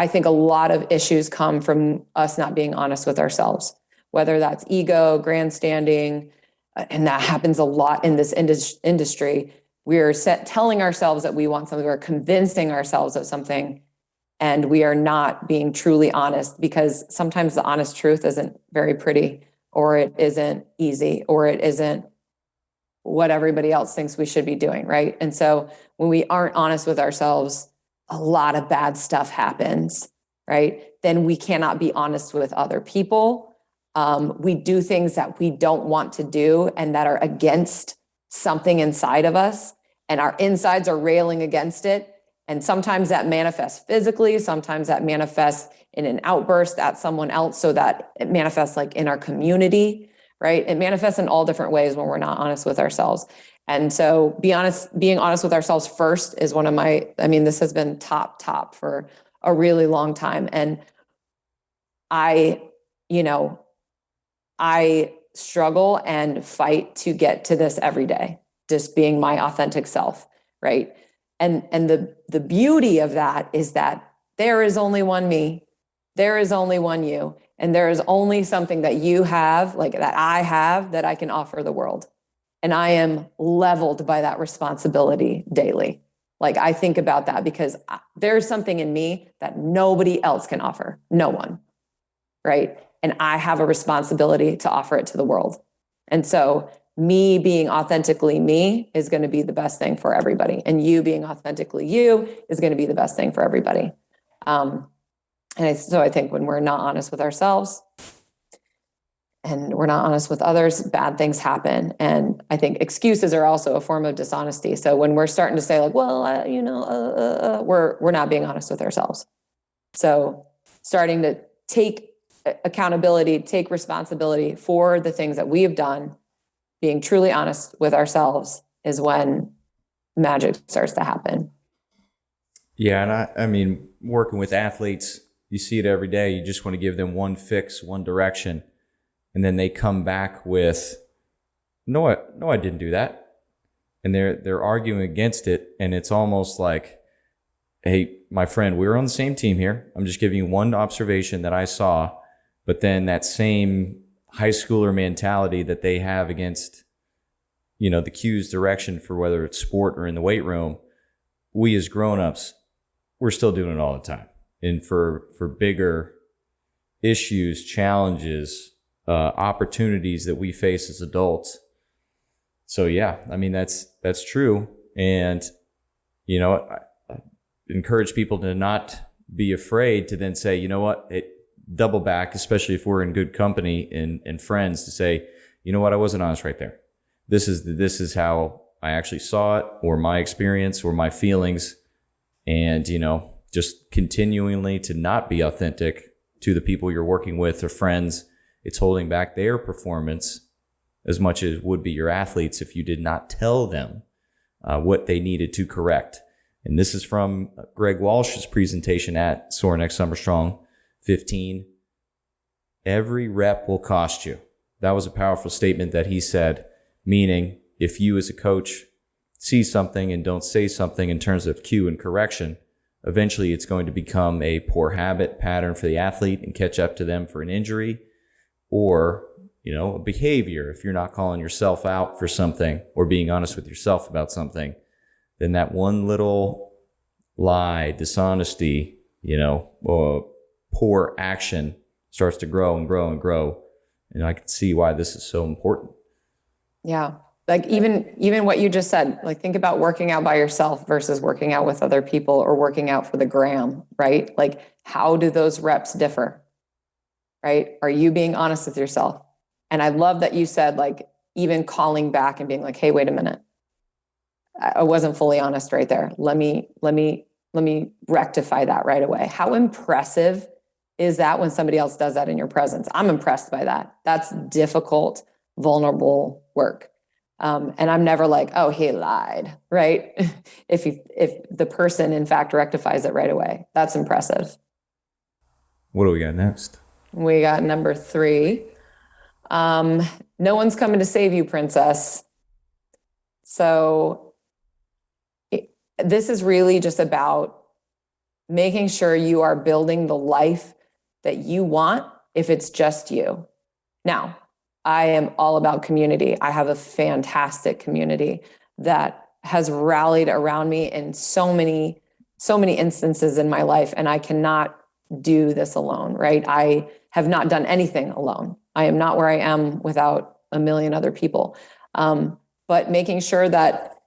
S3: think a lot of issues come from us not being honest with ourselves, whether that's ego, grandstanding, and that happens a lot in this industry. We're telling ourselves that we want something, we're convincing ourselves of something, and we are not being truly honest because sometimes the honest truth isn't very pretty, or it isn't easy, or it isn't what everybody else thinks we should be doing, right? And so when we aren't honest with ourselves, a lot of bad stuff happens, right? Then we cannot be honest with other people. We do things that we don't want to do and that are against something inside of us, and our insides are railing against it. And sometimes that manifests physically, sometimes that manifests in an outburst at someone else, so that it manifests in our community, right? It manifests in all different ways when we're not honest with ourselves. And so being honest with ourselves first is one of this has been top for a really long time. And I struggle and fight to get to this every day, just being my authentic self, right? And the beauty of that is that there is only one me, there is only one you, and there is only something that you have, that I have, that I can offer the world. And I am leveled by that responsibility daily. I think about that because there's something in me that nobody else can offer, no one, right? And I have a responsibility to offer it to the world. And so me being authentically me is going to be the best thing for everybody. And you being authentically you is going to be the best thing for everybody. So I think when we're not honest with ourselves, and we're not honest with others, bad things happen. And I think excuses are also a form of dishonesty. So when we're starting to say like, well, we're not being honest with ourselves. So starting to take accountability, take responsibility for the things that we have done, being truly honest with ourselves is when magic starts to happen.
S2: Yeah. And I mean, working with athletes, you see it every day. You just want to give them one fix, one direction. And then they come back with, no, I didn't do that. And they're arguing against it. And it's almost like, hey, my friend, we're on the same team here. I'm just giving you one observation that I saw. But then that same high schooler mentality that they have against, the cue's direction for whether it's sport or in the weight room, we as grownups, we're still doing it all the time. And for bigger issues, challenges, opportunities that we face as adults. So yeah, I mean, that's true. And, I encourage people to not be afraid to then say, you know what, double back, especially if we're in good company and friends, to say, you know what, I wasn't honest right there. This is how I actually saw it, or my experience, or my feelings. And, just continually to not be authentic to the people you're working with or friends. It's holding back their performance as much as would be your athletes if you did not tell them what they needed to correct. And this is from Greg Walsh's presentation at Soar Next Summer Strong 15. Every rep will cost you. That was a powerful statement that he said, meaning if you as a coach see something and don't say something in terms of cue and correction, eventually it's going to become a poor habit pattern for the athlete and catch up to them for an injury. Or, a behavior. If you're not calling yourself out for something or being honest with yourself about something, then that one little lie, dishonesty, poor action starts to grow and grow and grow. And I can see why this is so important.
S3: Yeah. Like even what you just said, like think about working out by yourself versus working out with other people or working out for the gram, right? Like how do those reps differ? Right? Are you being honest with yourself? And I love that you said like even calling back and being like, hey, wait a minute. I wasn't fully honest right there. Let me rectify that right away. How impressive is that when somebody else does that in your presence? I'm impressed by that. That's difficult, vulnerable work. And I'm never like, oh, he lied, right? If the person in fact rectifies it right away, that's impressive.
S2: What do we got next?
S3: We got number 3. No one's coming to save you, princess. So this is really just about making sure you are building the life that you want if it's just you. Now, I am all about community. I have a fantastic community that has rallied around me in so many instances in my life, and I cannot do this alone, right? I have not done anything alone. I am not where I am without a million other people. But making sure that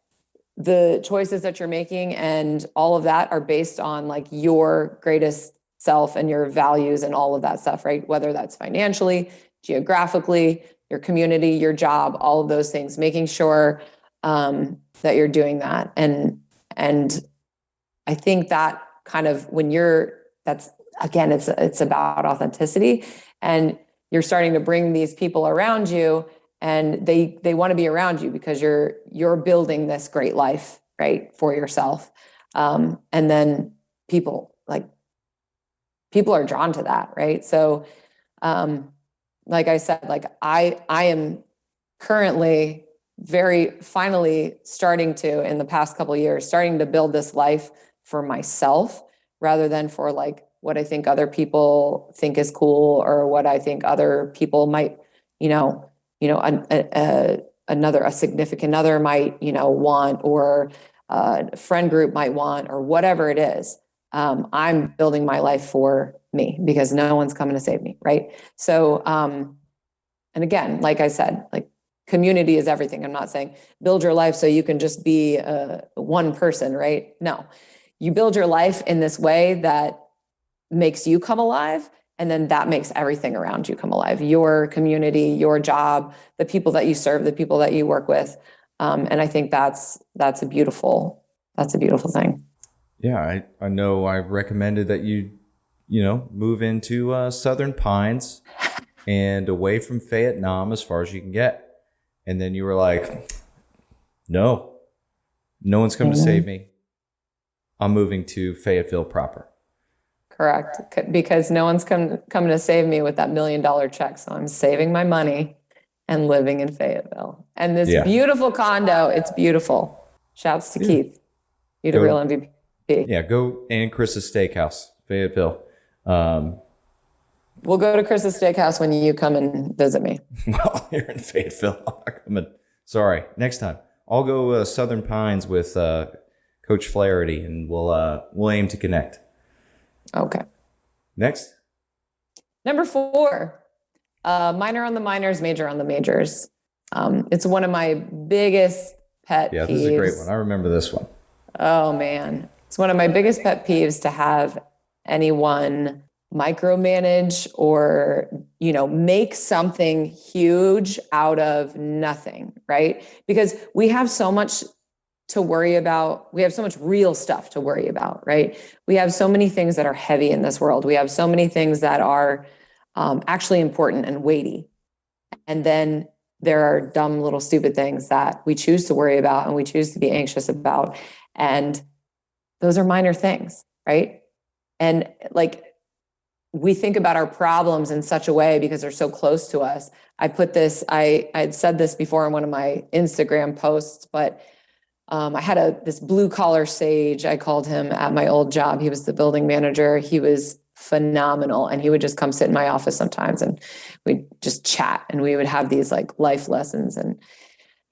S3: the choices that you're making and all of that are based on like your greatest self and your values and all of that stuff, right? Whether that's financially, geographically, your community, your job, all of those things, making sure that you're doing that. And I think that kind of that's again, it's about authenticity, and you're starting to bring these people around you, and they want to be around you because you're building this great life, right, for yourself. And then people are drawn to that, right? So, like I said, like I am currently finally starting to, in the past couple of years, starting to build this life for myself rather than for like what I think other people think is cool or what I think other people might, a significant other might, want, or a friend group might want, or whatever it is. I'm building my life for me because no one's coming to save me. Right. So, and again, like I said, like community is everything. I'm not saying build your life so you can just be one person, right? No, you build your life in this way that makes you come alive, And then that makes everything around you come alive. Your community, your job, the people that you serve, the people that you work with. And I think that's a beautiful thing.
S2: Yeah, I know I recommended that you move into Southern Pines and away from Vietnam as far as you can get. And then you were like, no one's come to save me. I'm moving to Fayetteville proper.
S3: Correct. Because no one's coming to save me with that $1 million check. So I'm saving my money and living in Fayetteville. And this beautiful condo, it's beautiful. Shouts to Keith. You're the real MVP.
S2: Yeah, go and Chris's Steakhouse, Fayetteville.
S3: We'll go to Chris's Steakhouse when you come and visit me.
S2: Well, you're in Fayetteville. I'm not coming. Sorry, next time. I'll go Southern Pines with Coach Flaherty, and we'll aim to connect.
S3: Okay.
S2: Next.
S3: Number 4, minor on the minors, major on the majors. It's one of my biggest pet peeves.
S2: Yeah, this is a great one. I remember this one.
S3: Oh, man. It's one of my biggest pet peeves to have anyone micromanage or, make something huge out of nothing, right? Because we have so much to worry about. We have so much real stuff to worry about, right? We have so many things that are heavy in this world. We have so many things that are actually important and weighty. And then there are dumb little stupid things that we choose to worry about and we choose to be anxious about. And those are minor things, right? And we think about our problems in such a way because they're so close to us. I had said this before in one of my Instagram posts, but I had this blue collar sage, I called him, at my old job. He was the building manager. He was phenomenal. And he would just come sit in my office sometimes and we'd just chat and we would have these life lessons. And,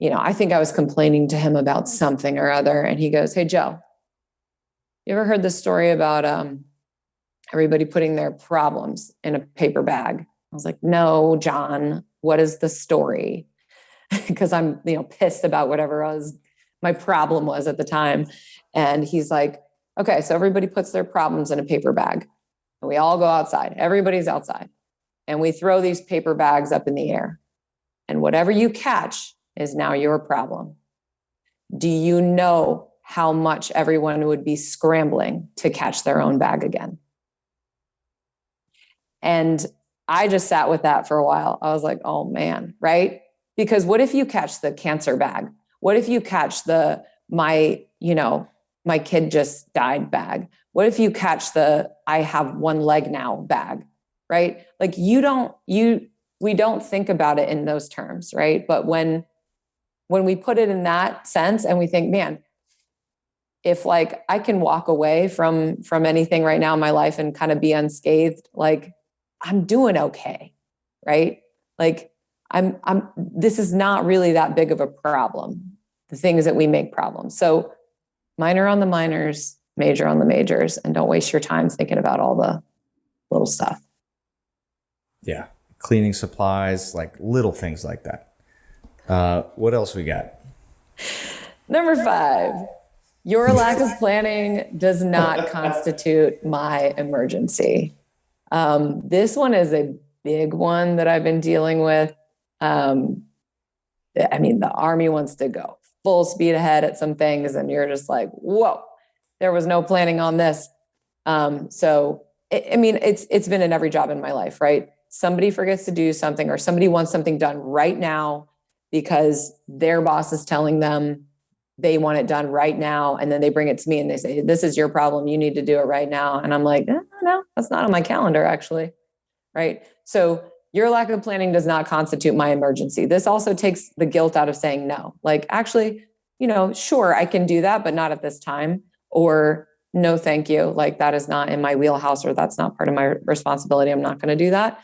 S3: I think I was complaining to him about something or other. And he goes, "Hey, Joe, you ever heard this story about everybody putting their problems in a paper bag?" I was like, "No, John, what is the story?" Because I'm, pissed about whatever my problem was at the time. And he's like, "Okay, so everybody puts their problems in a paper bag and we all go outside. Everybody's outside and we throw these paper bags up in the air. And whatever you catch is now your problem. Do you know how much everyone would be scrambling to catch their own bag again?" And I just sat with that for a while. I was like, oh man, right? Because what if you catch the cancer bag? What if you catch my kid just died bag? What if you catch I have one leg now bag, right? We don't think about it in those terms, right? But when we put it in that sense and we think, man, if I can walk away from anything right now in my life and kind of be unscathed, I'm doing okay, right? This is not really that big of a problem, the things that we make problems. So minor on the minors, major on the majors, and don't waste your time thinking about all the little stuff.
S2: Yeah. Cleaning supplies, little things like that. What else we got?
S3: Number 5, your lack of planning does not constitute my emergency. This one is a big one that I've been dealing with. The Army wants to go full speed ahead at some things, and you're just like, whoa, there was no planning on this. It's been in every job in my life, right? Somebody forgets to do something or somebody wants something done right now because their boss is telling them they want it done right now. And then they bring it to me and they say, "This is your problem. You need to do it right now." And I'm like, no, that's not on my calendar actually. Right. So your lack of planning does not constitute my emergency. This also takes the guilt out of saying no. Actually, sure, I can do that, but not at this time. Or no, thank you. That is not in my wheelhouse, or that's not part of my responsibility. I'm not going to do that.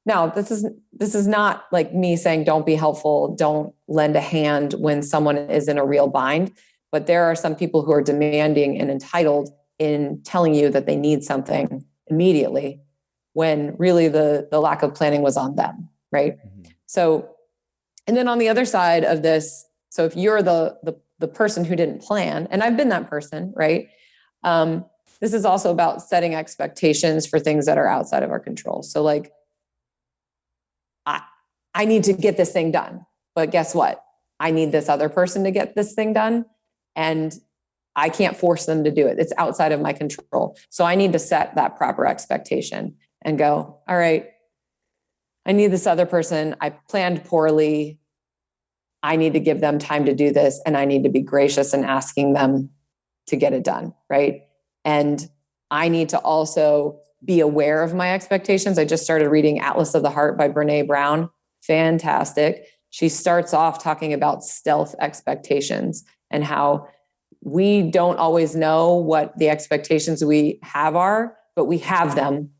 S3: Now, this is not me saying don't be helpful, don't lend a hand when someone is in a real bind. But there are some people who are demanding and entitled in telling you that they need something immediately, when really the lack of planning was on them, right? Mm-hmm. So, and then on the other side of this, so if you're the person who didn't plan, and I've been that person, right? this is also about setting expectations for things that are outside of our control. So like, I need to get this thing done, but guess what? I need this other person to get this thing done, and I can't force them to do it. It's outside of my control. So I need to set that proper expectation and go, all right, I need this other person. I planned poorly. I need to give them time to do this, and I need to be gracious in asking them to get it done, right? And I need to also be aware of my expectations. I just started reading Atlas of the Heart by Brene Brown. Fantastic. She starts off talking about stealth expectations and how we don't always know what the expectations we have are, but we have them.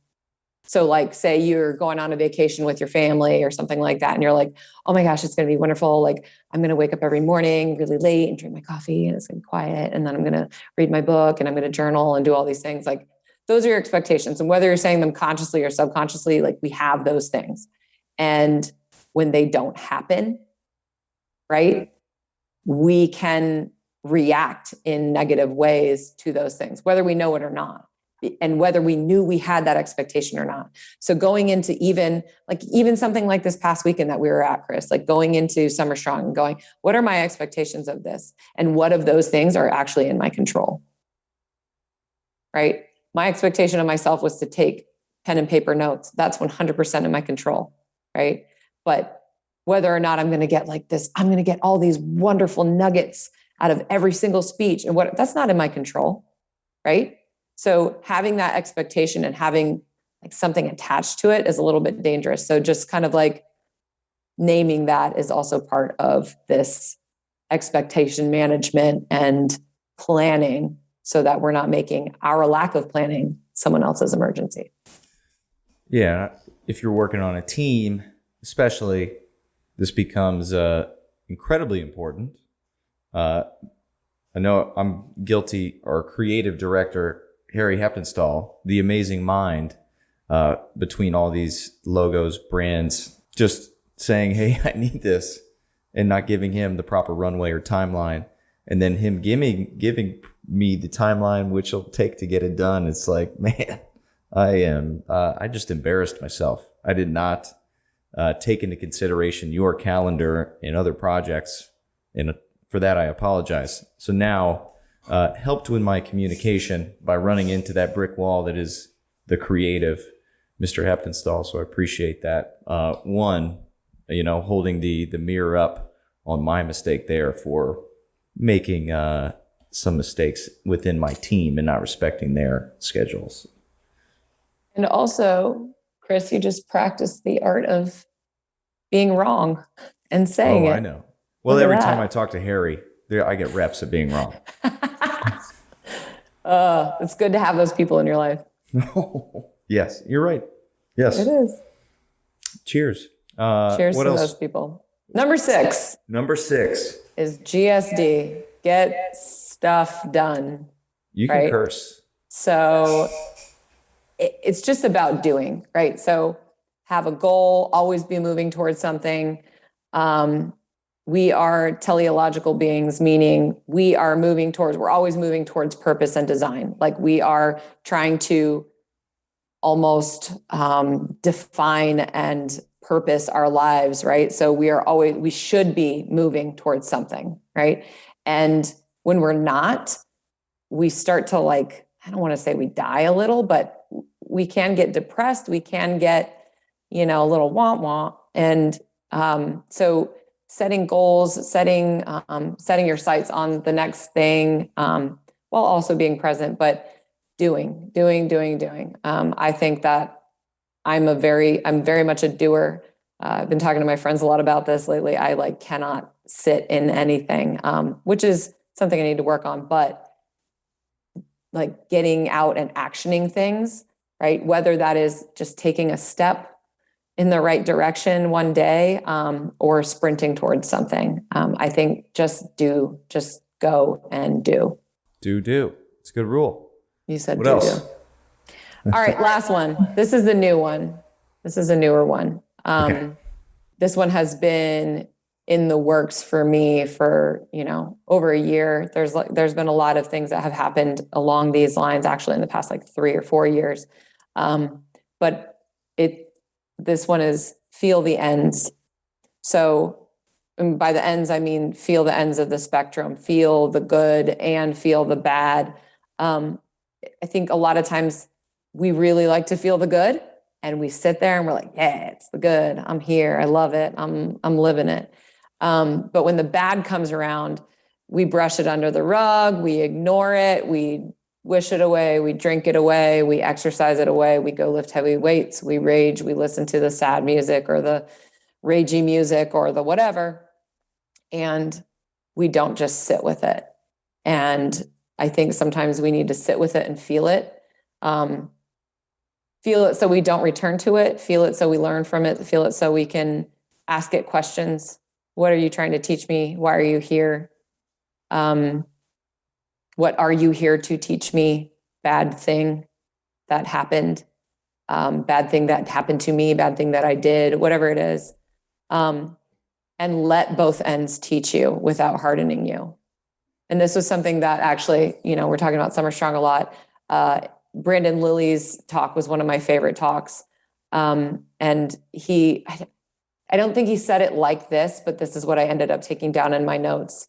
S3: So like, say you're going on a vacation with your family or something like that, and you're like, oh my gosh, it's going to be wonderful. Like, I'm going to wake up every morning really late and drink my coffee, and it's going to be quiet. And then I'm going to read my book, and I'm going to journal and do all these things. Like, those are your expectations. And whether you're saying them consciously or subconsciously, like, we have those things. And when they don't happen, right, we can react in negative ways to those things, whether we know it or not, and whether we knew we had that expectation or not. So going into even something like this past weekend that we were at, Chris, like going into Summer Strong and going, what are my expectations of this? And what of those things are actually in my control, right? My expectation of myself was to take pen and paper notes. That's 100% in my control, right? But whether or not I'm going to get like this, I'm going to get all these wonderful nuggets out of every single speech, and that's not in my control, right? So having that expectation and having like something attached to it is a little bit dangerous. So just kind of like naming that is also part of this expectation management and planning, so that we're not making our lack of planning someone else's emergency.
S2: Yeah. If you're working on a team, especially, this becomes incredibly important. I know I'm guilty. Our creative director, Harry Heppenstall, the amazing mind between all these logos, brands, just saying, hey, I need this, and not giving him the proper runway or timeline. And then him giving me the timeline which it'll take to get it done. It's like, man, I just embarrassed myself. I did not take into consideration your calendar and other projects. And for that, I apologize. So now, helped with my communication by running into that brick wall that is the creative Mr. Heppenstall. So I appreciate that. One, holding the mirror up on my mistake there for making some mistakes within my team and not respecting their schedules.
S3: And also, Chris, you just practiced the art of being wrong and saying it.
S2: I know. Well, every time I talk to Harry, I get reps of being wrong.
S3: It's good to have those people in your life.
S2: Yes, you're right. Yes.
S3: It is.
S2: Cheers.
S3: Cheers to those people. Number six is GSD. Get stuff done.
S2: You can curse.
S3: So it's just about doing, right? So have a goal, always be moving towards something. We are teleological beings, meaning we're always moving towards purpose and design. Like we are trying to almost define and purpose our lives, right? So we should be moving towards something, right? And when we're not, we start to I don't want to say we die a little, but we can get depressed. We can get, a little womp. And so setting goals, setting your sights on the next thing, while also being present, but doing. I think that I'm very much a doer. I've been talking to my friends a lot about this lately. I cannot sit in anything, which is something I need to work on, but getting out and actioning things, right? Whether that is just taking a step in the right direction one day, or sprinting towards something. I think just go and do.
S2: Do. It's a good rule.
S3: You said
S2: what
S3: do.
S2: Else?
S3: All right, last one. This is the new one. This is a newer one.
S2: Okay.
S3: This one has been in the works for me for, over a year. There's been a lot of things that have happened along these lines, actually in the past like 3 or 4 years. But this one is feel the ends. So by the ends, I mean, feel the ends of the spectrum, feel the good and feel the bad. I think a lot of times we really like to feel the good, and we sit there and we're like, yeah, it's the good. I'm here. I love it. I'm living it. But when the bad comes around, we brush it under the rug. We ignore it. We wish it away. We drink it away. We exercise it away. We go lift heavy weights. We rage. We listen to the sad music or the ragey music or the whatever. And we don't just sit with it. And I think sometimes we need to sit with it and feel it. Feel it so we don't return to it. Feel it so we learn from it. Feel it so we can ask it questions. What are you trying to teach me? Why are you here? What are you here to teach me? Bad thing that happened. Bad thing that happened to me. Bad thing that I did. Whatever it is. And let both ends teach you without hardening you. And this was something that actually, we're talking about Summer Strong a lot. Brandon Lilly's talk was one of my favorite talks. And I don't think he said it like this, but this is what I ended up taking down in my notes.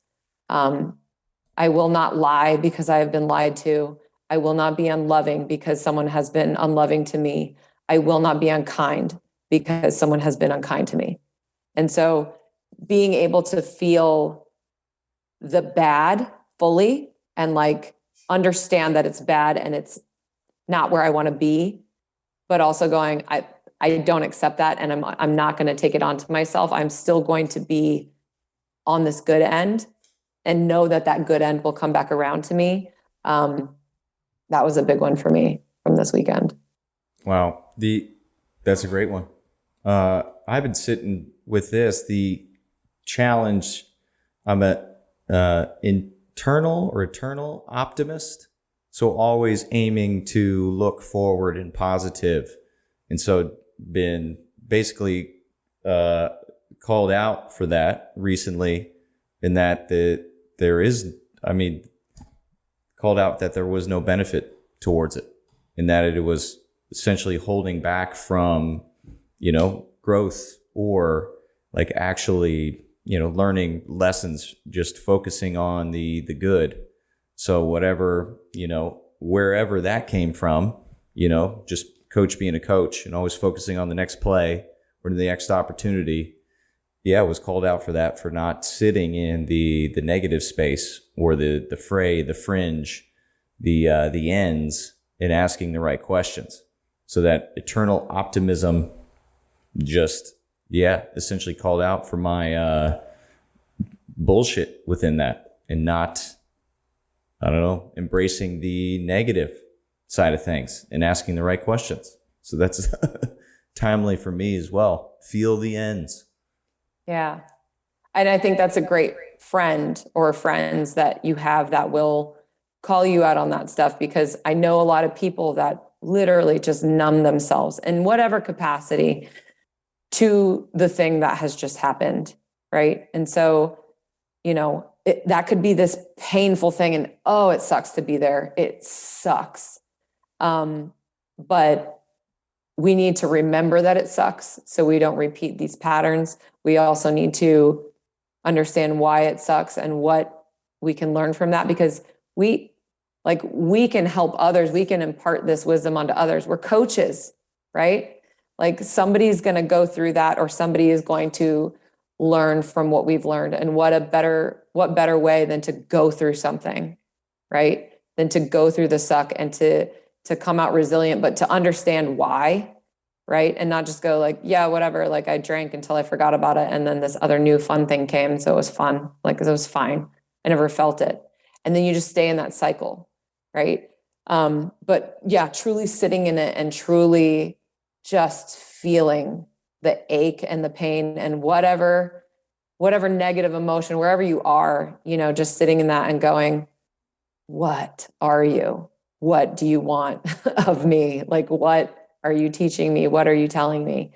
S3: I will not lie because I have been lied to. I will not be unloving because someone has been unloving to me. I will not be unkind because someone has been unkind to me. And so being able to feel the bad fully and like understand that it's bad and it's not where I want to be, but also going, I don't accept that, and I'm not going to take it onto myself. I'm still going to be on this good end and know that good end will come back around to me. That was a big one for me from this weekend.
S2: Wow. That's a great one. I've been sitting with this, the challenge. I'm a eternal optimist. So always aiming to look forward and positive. And so been basically called out for that recently, in that called out that there was no benefit towards it, and that it was essentially holding back from, growth or like actually, learning lessons, just focusing on the good. So whatever, wherever that came from, just coach being a coach and always focusing on the next play or the next opportunity. Yeah, was called out for that, for not sitting in the negative space or the fray, the fringe, the ends, and asking the right questions. So that eternal optimism just, essentially called out for my bullshit within that, and not, embracing the negative side of things and asking the right questions. So that's timely for me as well. Feel the ends.
S3: Yeah. And I think that's a great friend or friends that you have that will call you out on that stuff, because I know a lot of people that literally just numb themselves in whatever capacity to the thing that has just happened. Right. And so, that could be this painful thing, and it sucks to be there. It sucks. But we need to remember that it sucks so we don't repeat these patterns. We also need to understand why it sucks and what we can learn from that, because we can help others. We can impart this wisdom onto others. We're coaches, right? Like somebody's going to go through that, or somebody is going to learn from what we've learned. And what better way than to go through something, right? Than to go through the suck and to come out resilient, but to understand why, right? And not just go like, yeah, whatever. Like I drank until I forgot about it, and then this other new fun thing came, so it was fun. Like it was fine. I never felt it. And then you just stay in that cycle, right? But yeah, truly sitting in it and truly just feeling the ache and the pain and whatever negative emotion, wherever you are, just sitting in that and going, what are you? What do you want of me? Like, what are you teaching me? What are you telling me?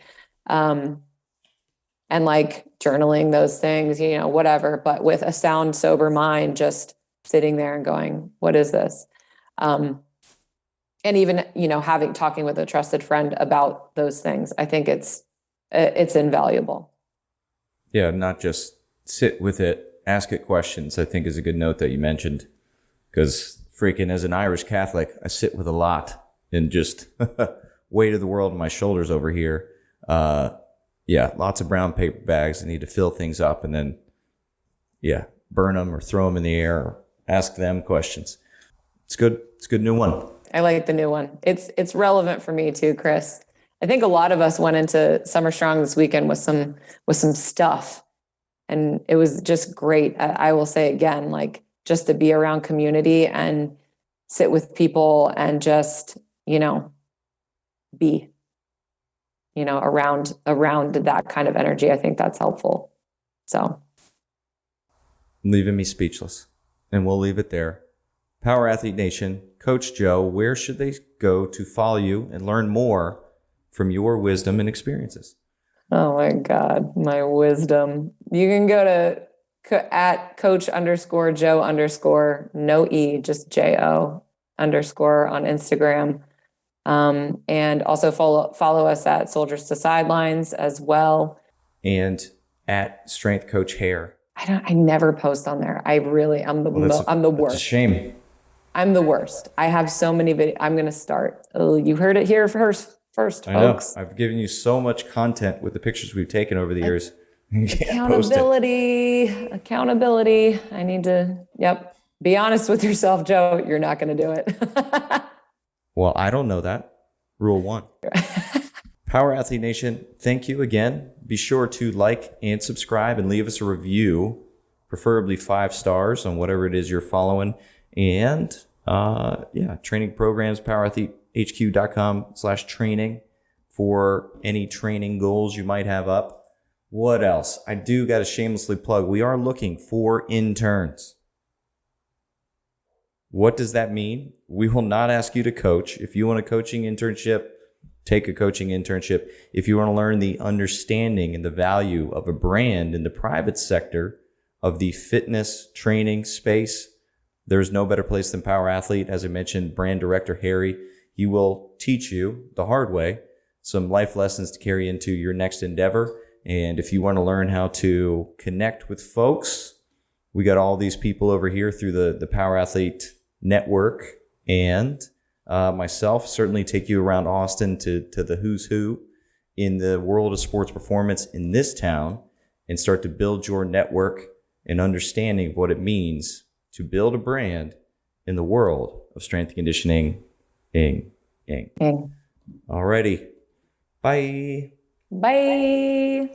S3: and like journaling those things, whatever, but with a sound, sober mind, just sitting there and going, what is this? And even, talking with a trusted friend about those things, I think it's invaluable.
S2: Yeah, not just sit with it, ask it questions, I think is a good note that you mentioned. Because freaking as an Irish Catholic, I sit with a lot and just weight of the world on my shoulders over here. Lots of brown paper bags. I need to fill things up and then, burn them or throw them in the air or ask them questions. It's good. It's a good new one.
S3: I like the new one. It's relevant for me too, Chris. I think a lot of us went into Summer Strong this weekend with some stuff, and it was just great. I will say again, like just to be around community and sit with people and just, be, around that kind of energy. I think that's helpful. So.
S2: Leaving me speechless, and we'll leave it there. Power Athlete Nation, Coach Joe, where should they go to follow you and learn more from your wisdom and experiences?
S3: Oh my God, my wisdom. You can go to at coach_Joe_, no E, just JO_ on Instagram. And also follow us at Soldiers to Sidelines as well.
S2: And at Strength Coach Hair.
S3: I never post on there. I'm the worst.
S2: It's a shame.
S3: I'm the worst. I have so many videos. I'm going to start. Oh, you heard it here first, folks.
S2: I've given you so much content with the pictures we've taken over the years.
S3: Accountability. I need to, be honest with yourself, Joe. You're not going to do it.
S2: Well, I don't know that. Rule 1. Power Athlete Nation, thank you again. Be sure to like and subscribe and leave us a review, preferably 5 stars on whatever it is you're following. And training programs, powerathletehq.com/training for any training goals you might have up. What else? I do got to shamelessly plug. We are looking for interns. What does that mean? We will not ask you to coach. If you want a coaching internship, take a coaching internship. If you want to learn the understanding and the value of a brand in the private sector of the fitness training space, there's no better place than Power Athlete. As I mentioned, brand director Harry, he will teach you the hard way some life lessons to carry into your next endeavor. And if you want to learn how to connect with folks, we got all these people over here through the Power Athlete network, and myself certainly take you around Austin to the who's who in the world of sports performance in this town and start to build your network and understanding of what it means to build a brand in the world of strength and conditioning. Alrighty. Bye.
S3: Bye.